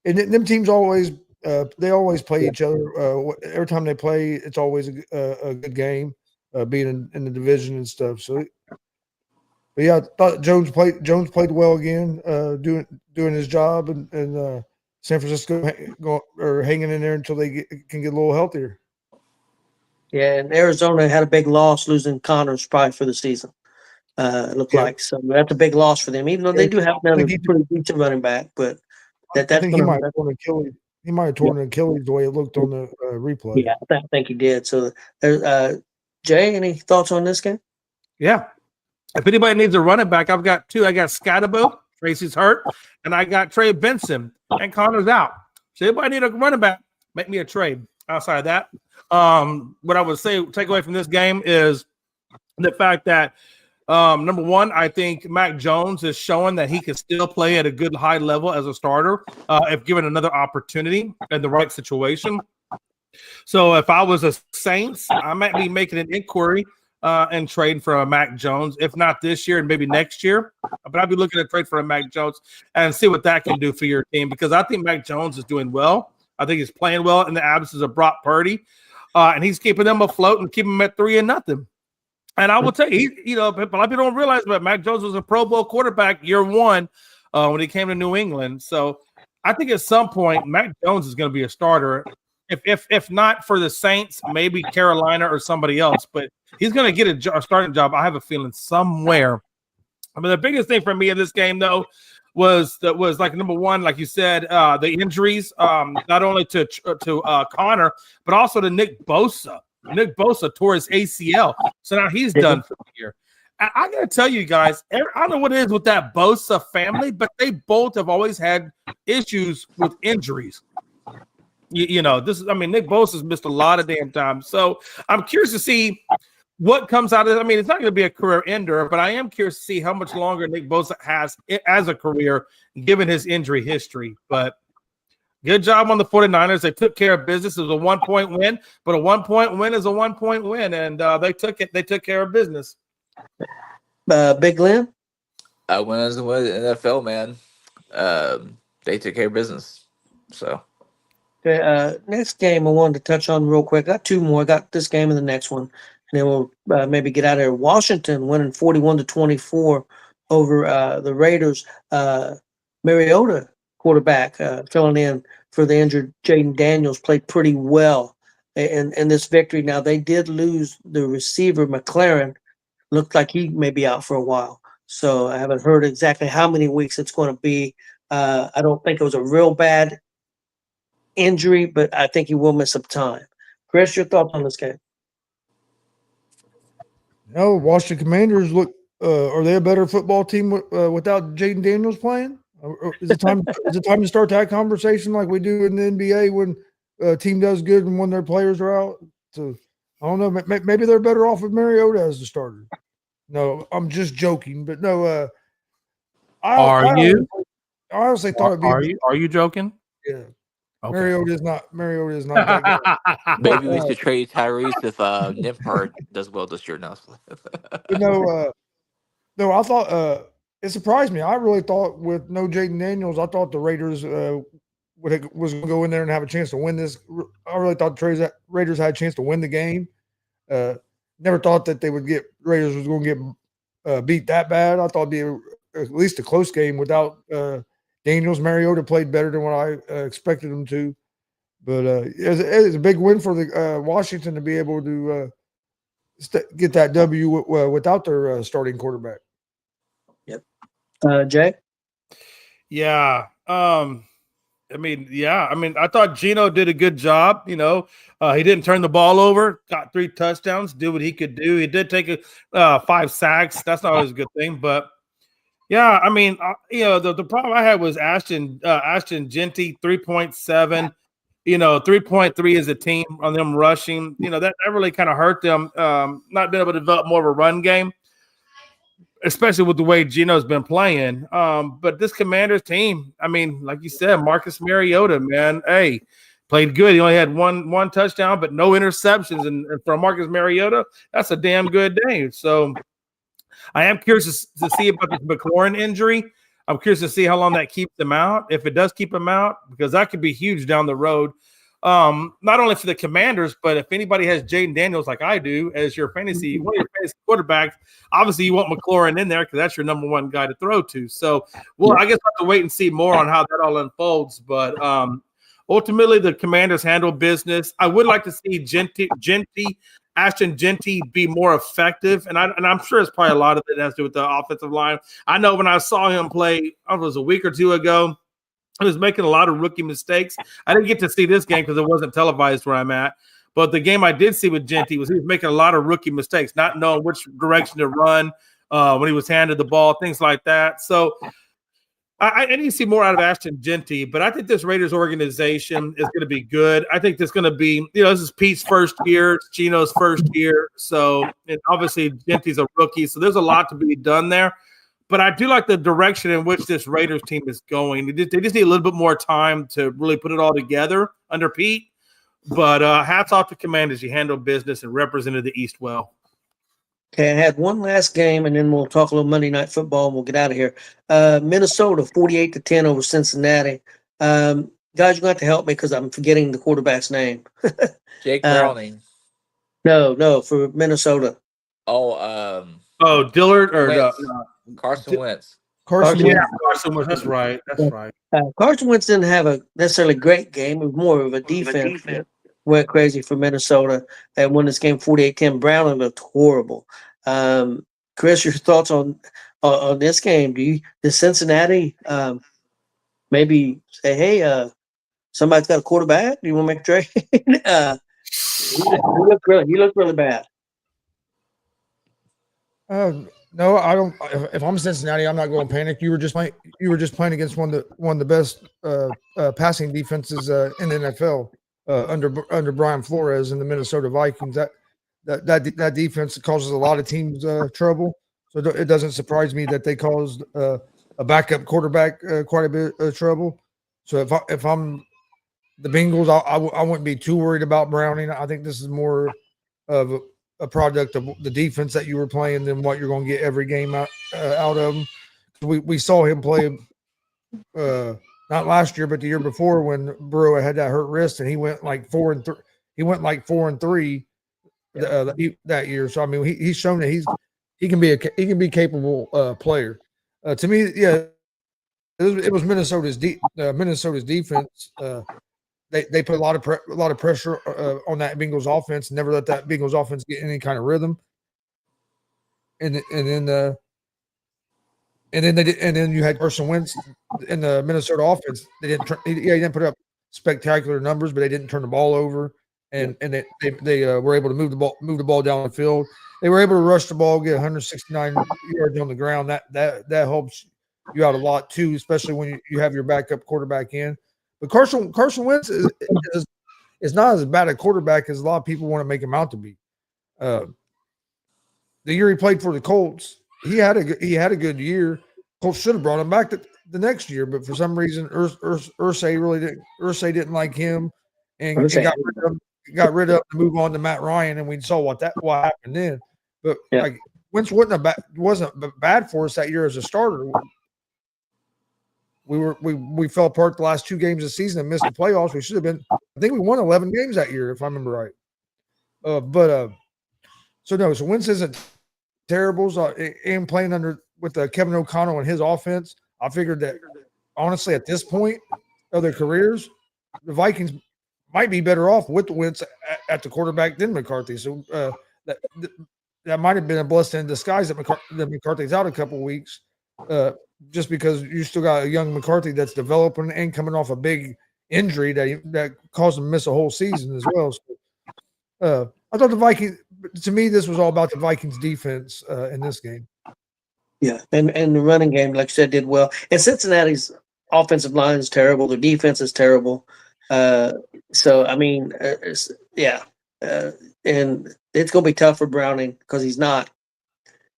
and them teams always they always play each other. Every time they play, it's always a good game, being in the division and stuff. So, but yeah, I thought Jones played well again, doing his job, and San Francisco hanging in there until they can get a little healthier. Yeah, and Arizona had a big loss, losing Connors probably for the season. It looked like so. That's a big loss for them, even though they do have another pretty decent running back. But I think he might have torn Achilles. He might have torn an Achilles the way it looked on the replay. Yeah, I think he did. So, Jay, any thoughts on this game? Yeah. If anybody needs a running back, I've got two. I got Scatterbo, Tracy's hurt, and I got Trey Benson, and Connor's out. So anybody need a running back, make me a trade. Outside of that, what I would say take away from this game is the fact that number one, I think Mac Jones is showing that he can still play at a good high level as a starter if given another opportunity in the right situation. So if I was a Saints, I might be making an inquiry and trade for a Mac Jones, if not this year and maybe next year. But I'd be looking to trade for a Mac Jones and see what that can do for your team, because I think Mac Jones is doing well. I think he's playing well in the absence of Brock Purdy, and he's keeping them afloat and keeping them at 3-0. And I will tell you, a lot of people don't realize, but Mac Jones was a Pro Bowl quarterback year one when he came to New England. So I think at some point Mac Jones is going to be a starter. If not for the Saints, maybe Carolina or somebody else, but he's going to get a starting job. I have a feeling somewhere. I mean, the biggest thing for me in this game, though, was like number one, like you said, the injuries, not only to Connor, but also to Nick Bosa. Nick Bosa tore his ACL, so now he's done for the year. I got to tell you guys, I don't know what it is with that Bosa family, but they both have always had issues with injuries. Nick Bosa's missed a lot of damn time. So I'm curious to see what comes out of it. I mean, it's not going to be a career ender, but I am curious to see how much longer Nick Bosa has as a career, given his injury history. But good job on the 49ers. They took care of business. It was a 1-point win, but a 1-point win is a 1-point win, and they took it. They took care of business. Big Glenn? When I was in the NFL, man, they took care of business. So. Okay, next game I wanted to touch on real quick. I got two more. I got this game and the next one, and then we'll maybe get out of here. Washington winning 41-24 over the Raiders. Mariota, quarterback, filling in for the injured Jaden Daniels, played pretty well in this victory. Now, they did lose the receiver, McLaren. Looked like he may be out for a while. So I haven't heard exactly how many weeks it's going to be. I don't think it was a real bad injury, but I think he will miss some time. Chris, your thoughts on this game? No, Washington Commanders look. Are they a better football team without Jaden Daniels playing? Is it time? Is it time to start that conversation like we do in the NBA when a team does good and when their players are out? So I don't know. Maybe they're better off with Mariota as the starter. No, I'm just joking. But no. I honestly thought it'd be. Are you joking? Yeah. Okay. Mariota is not that good. Maybe we should trade Tyrese if Nimhard does well this year. No, no, I thought it surprised me. I really thought with no Jaden Daniels, I thought the Raiders was going to go in there and have a chance to win this. I really thought the Raiders had a chance to win the game. Never thought that they would get Raiders was going to get beat that bad. I thought it'd be at least a close game without Daniels. Mariota played better than what I expected him to. But it's a big win for the Washington to be able to get that W without their starting quarterback. Yep. Jay? Yeah. I thought Geno did a good job. He didn't turn the ball over, got 3 touchdowns, did what he could do. He did take 5 sacks. That's not always a good thing, but Yeah, I mean, the problem I had was Ashton Genty 3.7. 3.3 as a team on them rushing. That really kind of hurt them. Not being able to develop more of a run game, especially with the way Gino's been playing. But this Commanders team, I mean, like you said, Marcus Mariota, man, hey, played good. He only had one touchdown, but no interceptions. And for Marcus Mariota, that's a damn good day. So I am curious to see about this McLaurin injury. I'm curious to see how long that keeps him out, if it does keep him out, because that could be huge down the road. Not only for the Commanders, but if anybody has Jaden Daniels like I do as one of your fantasy quarterbacks, obviously you want McLaurin in there because that's your number one guy to throw to. So, I guess we'll have to wait and see more on how that all unfolds. But ultimately, the Commanders handle business. I would like to see Ashton Genty be more effective, and I'm sure it's probably a lot of it has to do with the offensive line. I know when I saw him play, it was a week or two ago, he was making a lot of rookie mistakes. I didn't get to see this game because it wasn't televised where I'm at, but the game I did see with Genty was he was making a lot of rookie mistakes, not knowing which direction to run when he was handed the ball, things like that. So I need to see more out of Ashton Genty, but I think this Raiders organization is going to be good. I think there's going to be, this is Pete's first year, it's Gino's first year. So, and obviously Genty's a rookie. So there's a lot to be done there. But I do like the direction in which this Raiders team is going. They just need a little bit more time to really put it all together under Pete. But hats off to Commanders. You handled business and represented the East well. Okay, I had one last game, and then we'll talk a little Monday Night Football, and we'll get out of here. Minnesota, 48-10 over Cincinnati. Guys, you're going to have to help me because I'm forgetting the quarterback's name. Jake Browning. No, for Minnesota. Dillard or Carson Wentz. Carson Wentz. That's right. Carson Wentz didn't have a necessarily great game. It was more of a defense. Went crazy for Minnesota and won this game 48-10. Browning looked horrible. Chris, your thoughts on this game? Does Cincinnati maybe say, hey, somebody's got a quarterback? Do you want to make a trade? He looked really bad. No, I don't. If I'm Cincinnati, I'm not going to panic. You were just playing against one of the best passing defenses in the NFL. Under Brian Flores and the Minnesota Vikings, that defense causes a lot of teams trouble. So it doesn't surprise me that they caused a backup quarterback quite a bit of trouble. So if I'm the Bengals, I wouldn't be too worried about Browning. I think this is more of a product of the defense that you were playing than what you're going to get every game out of them. We saw him play. Not last year, but the year before when Burrow had that hurt wrist and he went like 4-3. He went like 4-3 that year. So I mean, he's shown that he can be a capable player. To me, yeah, it was Minnesota's defense. They put a lot of pressure on that Bengals offense. Never let that Bengals offense get any kind of rhythm. And then you had Carson Wentz in the Minnesota offense. He didn't put up spectacular numbers, but they didn't turn the ball over, and they were able to move the ball down the field. They were able to rush the ball, get 169 yards on the ground. That helps you out a lot too, especially when you have your backup quarterback in. But Carson Wentz is not as bad a quarterback as a lot of people want to make him out to be. The year he played for the Colts, he had a good year. Colts should have brought him back the next year, but for some reason, Irsay didn't like him and got rid of to move on to Matt Ryan, and we saw what happened then. But like Wentz wasn't bad for us that year as a starter. We fell apart the last 2 games of the season and missed the playoffs. We should have been. I think we won 11 games that year, if I remember right. So Wentz isn't terrible. And playing with Kevin O'Connell and his offense, I figured that honestly at this point of their careers, the Vikings might be better off with Wentz at the quarterback than McCarthy. So that might have been a blessing in disguise that McCarthy's out a couple of weeks, just because you still got a young McCarthy that's developing and coming off a big injury that caused him to miss a whole season as well. So, I thought the Vikings. To me, this was all about the Vikings defense in this game. Yeah, and the running game, like you said, did well. And Cincinnati's offensive line is terrible. Their defense is terrible. So I mean, and it's going to be tough for Browning because he's not.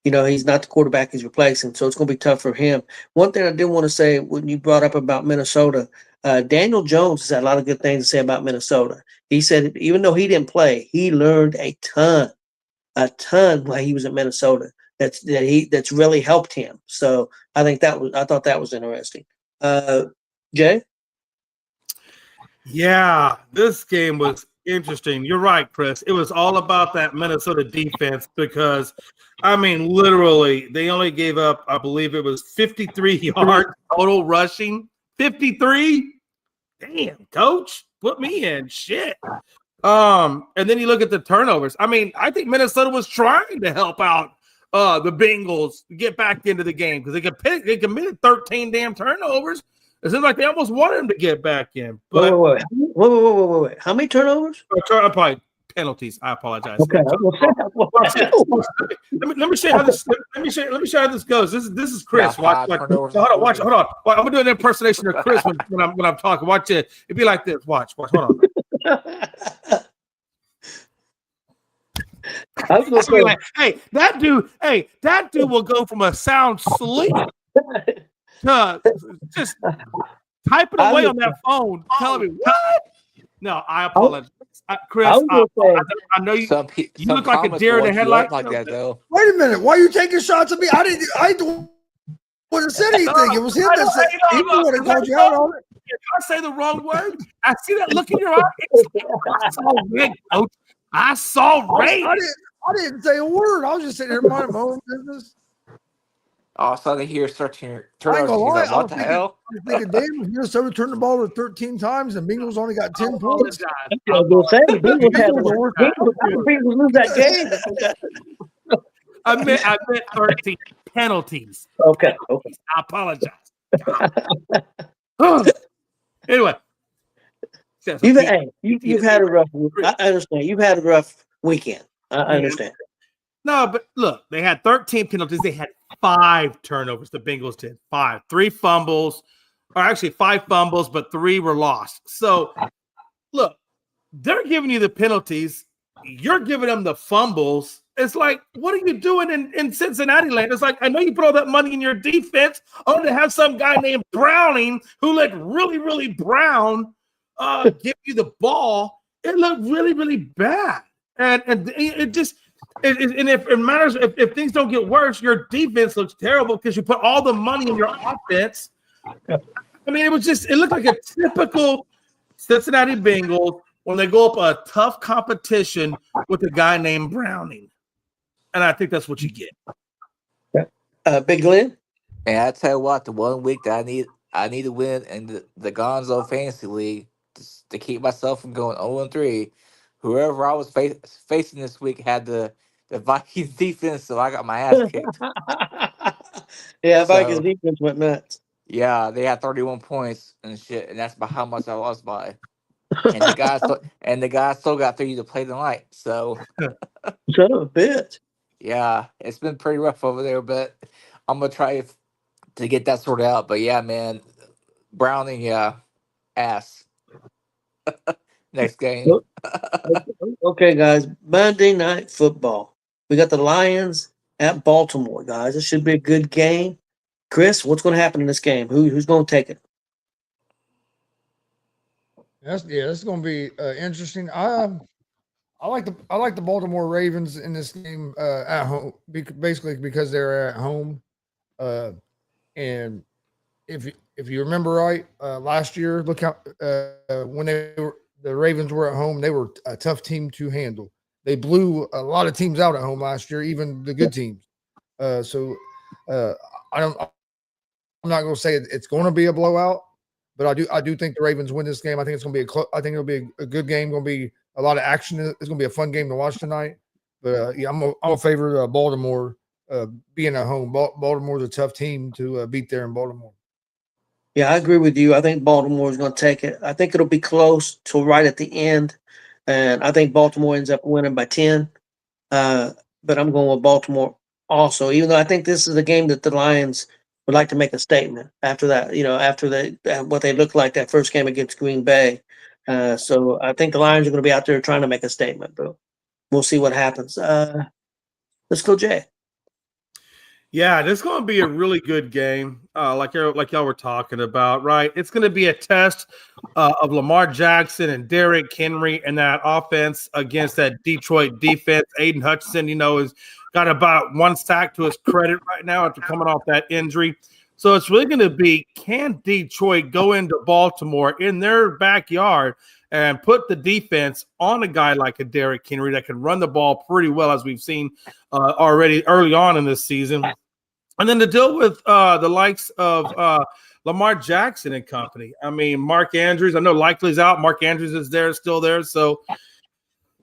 He's not the quarterback he's replacing, so it's going to be tough for him. One thing I did want to say when you brought up about Minnesota, Daniel Jones has had a lot of good things to say about Minnesota. He said even though he didn't play, he learned a ton while he was at Minnesota. That's really helped him. So I thought that was interesting. Jay? Yeah, this game was interesting. You're right, Chris. It was all about that Minnesota defense because, I mean, literally, they only gave up, I believe it was 53 yards total rushing. 53? Damn, coach, put me in. Shit. And then you look at the turnovers. I mean, I think Minnesota was trying to help out the Bengals get back into the game because they committed 13 damn turnovers. It seems like they almost wanted him to get back in. But Wait. How many turnovers? Probably penalties. I apologize. Okay. Let me show you how this. Let me show you how this goes. This is Chris. Watch. Hold on. I'm gonna do an impersonation of Chris when I'm talking. Watch it. It'd be like this. Watch. Hold on. I was gonna say, Like, hey, that dude will go from a sound sleep to just typing away on that phone, telling me what? No, I apologize, Chris. I know you. You look like a deer in the headlights. Like that, though. Wait a minute. Why are you taking shots at me? I didn't want to say anything. It was him that said he would have called you out on it. If I say the wrong word, I see that look in your eye. I saw red, coach. I saw red. I didn't say a word. I was just sitting here minding my own business. All of a sudden, here searching your I ain't turnovers. gonna lie. Like, what the hell? I was thinking, damn, Minnesota turned the ball over 13 times and Bengals only got 10 points. I was gonna say the Bengals lose that game. I meant 13 penalties. Okay. I apologize. Anyway, you've had a rough. I understand. You've had a rough weekend. I understand. No, but look, they had 13 penalties. They had 5 turnovers. The Bengals did 5, 3 fumbles, or actually 5 fumbles, but 3 were lost. So, look, they're giving you the penalties. You're giving them the fumbles. It's like, what are you doing in Cincinnati land? It's like, I know you put all that money in your defense only to have some guy named Browning who looked really, really brown give you the ball. It looked really, really bad. And it just and if it matters, if things don't get worse, your defense looks terrible because you put all the money in your offense. I mean, it looked like a typical Cincinnati Bengals when they go up a tough competition with a guy named Browning. And I think that's what you get. Big Glenn? And I tell you what, the 1 week that I need to win in the Gonzo Fantasy League to keep myself from going 0-3. Whoever I was facing this week had the Vikings defense, so I got my ass kicked. Yeah, Vikings defense went nuts. Yeah, they had 31 points and shit, and that's by how much I lost by. And the guy still got 3 to play tonight. So, son of a bitch. Yeah, it's been pretty rough over there, but I'm gonna try to get that sorted out. But yeah, man, Browning, ass. Next game. Okay, guys. Monday Night Football. We got the Lions at Baltimore, guys. This should be a good game. Chris, what's going to happen in this game? Who's going to take it? This is going to be interesting. I like the Baltimore Ravens in this game at home, basically because they're at home. And if you remember right, last year, look how when the Ravens were at home, they were a tough team to handle. They blew a lot of teams out at home last year, even the good teams. I'm not going to say it's going to be a blowout, but I do think the Ravens win this game. I think it's going to be I think it'll be a good game. Going to be a lot of action. It's going to be a fun game to watch tonight. But I'm a favor Baltimore being at home. Baltimore's a tough team to beat there in Baltimore. Yeah, I agree with you. I think Baltimore is going to take it. I think it'll be close till right at the end, and I think Baltimore ends up winning by 10. But I'm going with Baltimore also, even though I think this is a game that the Lions would like to make a statement after that, after what they looked like that first game against Green Bay. So I think the Lions are going to be out there trying to make a statement, but we'll see what happens. Let's go, Jay. Yeah, this is going to be a really good game, like y'all were talking about, right? It's going to be a test of Lamar Jackson and Derrick Henry and that offense against that Detroit defense. Aiden Hutchinson, has got about 1 sack to his credit right now after coming off that injury. So it's really going to be, can Detroit go into Baltimore in their backyard and put the defense on a guy like a Derrick Henry that can run the ball pretty well, as we've seen already early on in this season. And then to deal with the likes of Lamar Jackson and company. I mean, Mark Andrews, I know Likely's out. Mark Andrews is still there. So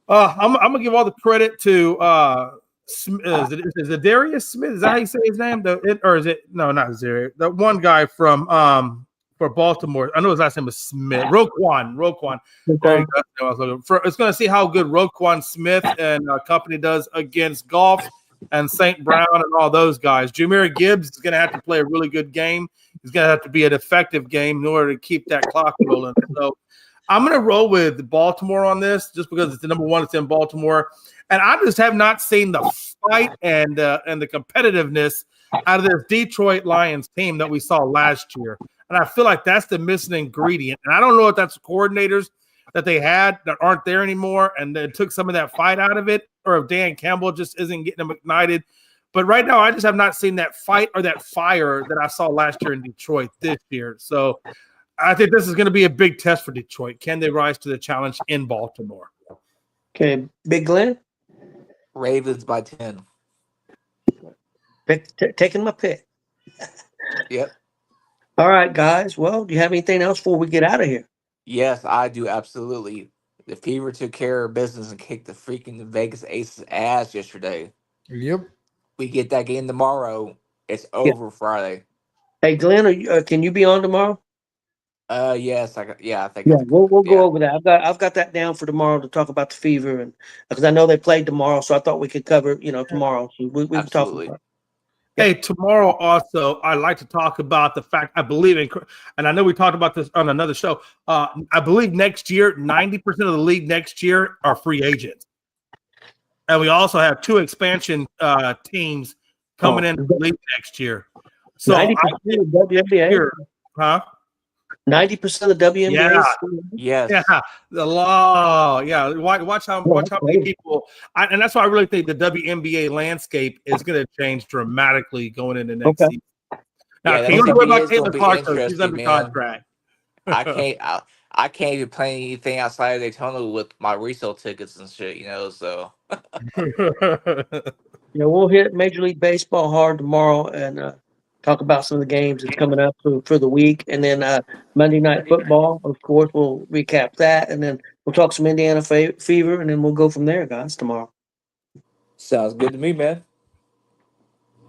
I'm going to give all the credit to is it Darius Smith? Is that how you say his name? Or is it? No, not Darius. The one guy from for Baltimore. I know his last name is Smith. Roquan. There you go. It's going to see how good Roquan Smith and company does against Goff and St. Brown and all those guys. Jahmyr Gibbs is going to have to play a really good game. He's going to have to be an effective game in order to keep that clock rolling. So I'm going to roll with Baltimore on this just because it's the number one. It's in Baltimore. And I just have not seen the fight and the competitiveness out of this Detroit Lions team that we saw last year. And I feel like that's the missing ingredient. And I don't know if that's coordinators that they had that aren't there anymore and it took some of that fight out of it, or if Dan Campbell just isn't getting them ignited. But right now, I just have not seen that fight or that fire that I saw last year in Detroit this year. So I think this is going to be a big test for Detroit. Can they rise to the challenge in Baltimore? Okay, Big Glenn? Ravens by 10. Taking my pick. Yep. All right, guys. Well, do you have anything else before we get out of here? Yes, I do, absolutely. The Fever took care of business and kicked the freaking Vegas Aces ass yesterday. Yep. We get that game tomorrow. It's over Friday. Hey, Glenn, can you be on tomorrow? Yes, I think. Yeah, we'll go over that. I've got that down for tomorrow to talk about the Fever, and because I know they played tomorrow, so I thought we could cover tomorrow. So we can talk about it. Hey, tomorrow also, I'd like to talk about the fact I believe in, and I know we talked about this on another show. I believe next year, 90% of the league next year are free agents. And we also have 2 expansion teams coming in the league next year. So 90% of the WNBA? Huh? 90% of the WNBA? Yeah. Yes. Yeah. The law. Yeah. Watch how many people. And that's why I really think the WNBA landscape is going to change dramatically going into next season. Now, can you worry about Caitlin Clark, though? She's under contract. I can't even play anything outside of Daytona with my resale tickets and shit, so. Yeah, we'll hit Major League Baseball hard tomorrow and talk about some of the games that's coming up for the week. And then Monday Night Football, of course, we'll recap that. And then we'll talk some Indiana Fever, and then we'll go from there, guys, tomorrow. Sounds good to me, man.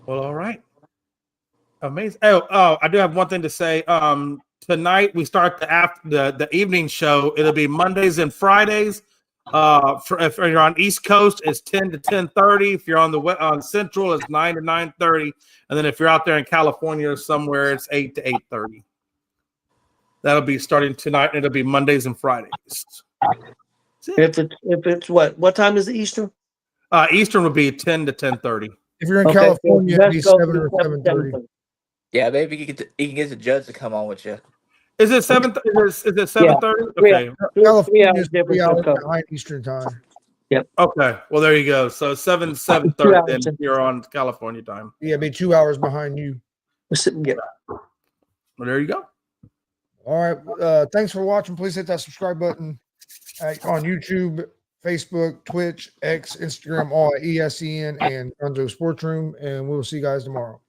Well, all right. Amazing. Oh, I do have one thing to say. Tonight we start the evening show. It'll be Mondays and Fridays. If you're on East Coast, it's 10 to 10:30. If you're on Central, it's 9 to 9:30. And then if you're out there in California or somewhere, it's 8 to 8:30. That'll be starting tonight. It'll be Mondays and Fridays. If it's what time is it Eastern? Eastern would be 10 to 10:30. If you're in California, it'd be 7 or 7:30. Yeah, maybe you can get the judge to come on with you. Is it 7? Is it 7:30? Okay. California is 3 hours behind Eastern time. Yep. Okay. Well, there you go. So 7:30. Then you're on California time. Yeah, it'd be 2 hours behind you. Yeah. Well, there you go. All right. Thanks for watching. Please hit that subscribe button on YouTube, Facebook, Twitch, X, Instagram, all at ESEN and Gunzo Sports Room. And we'll see you guys tomorrow.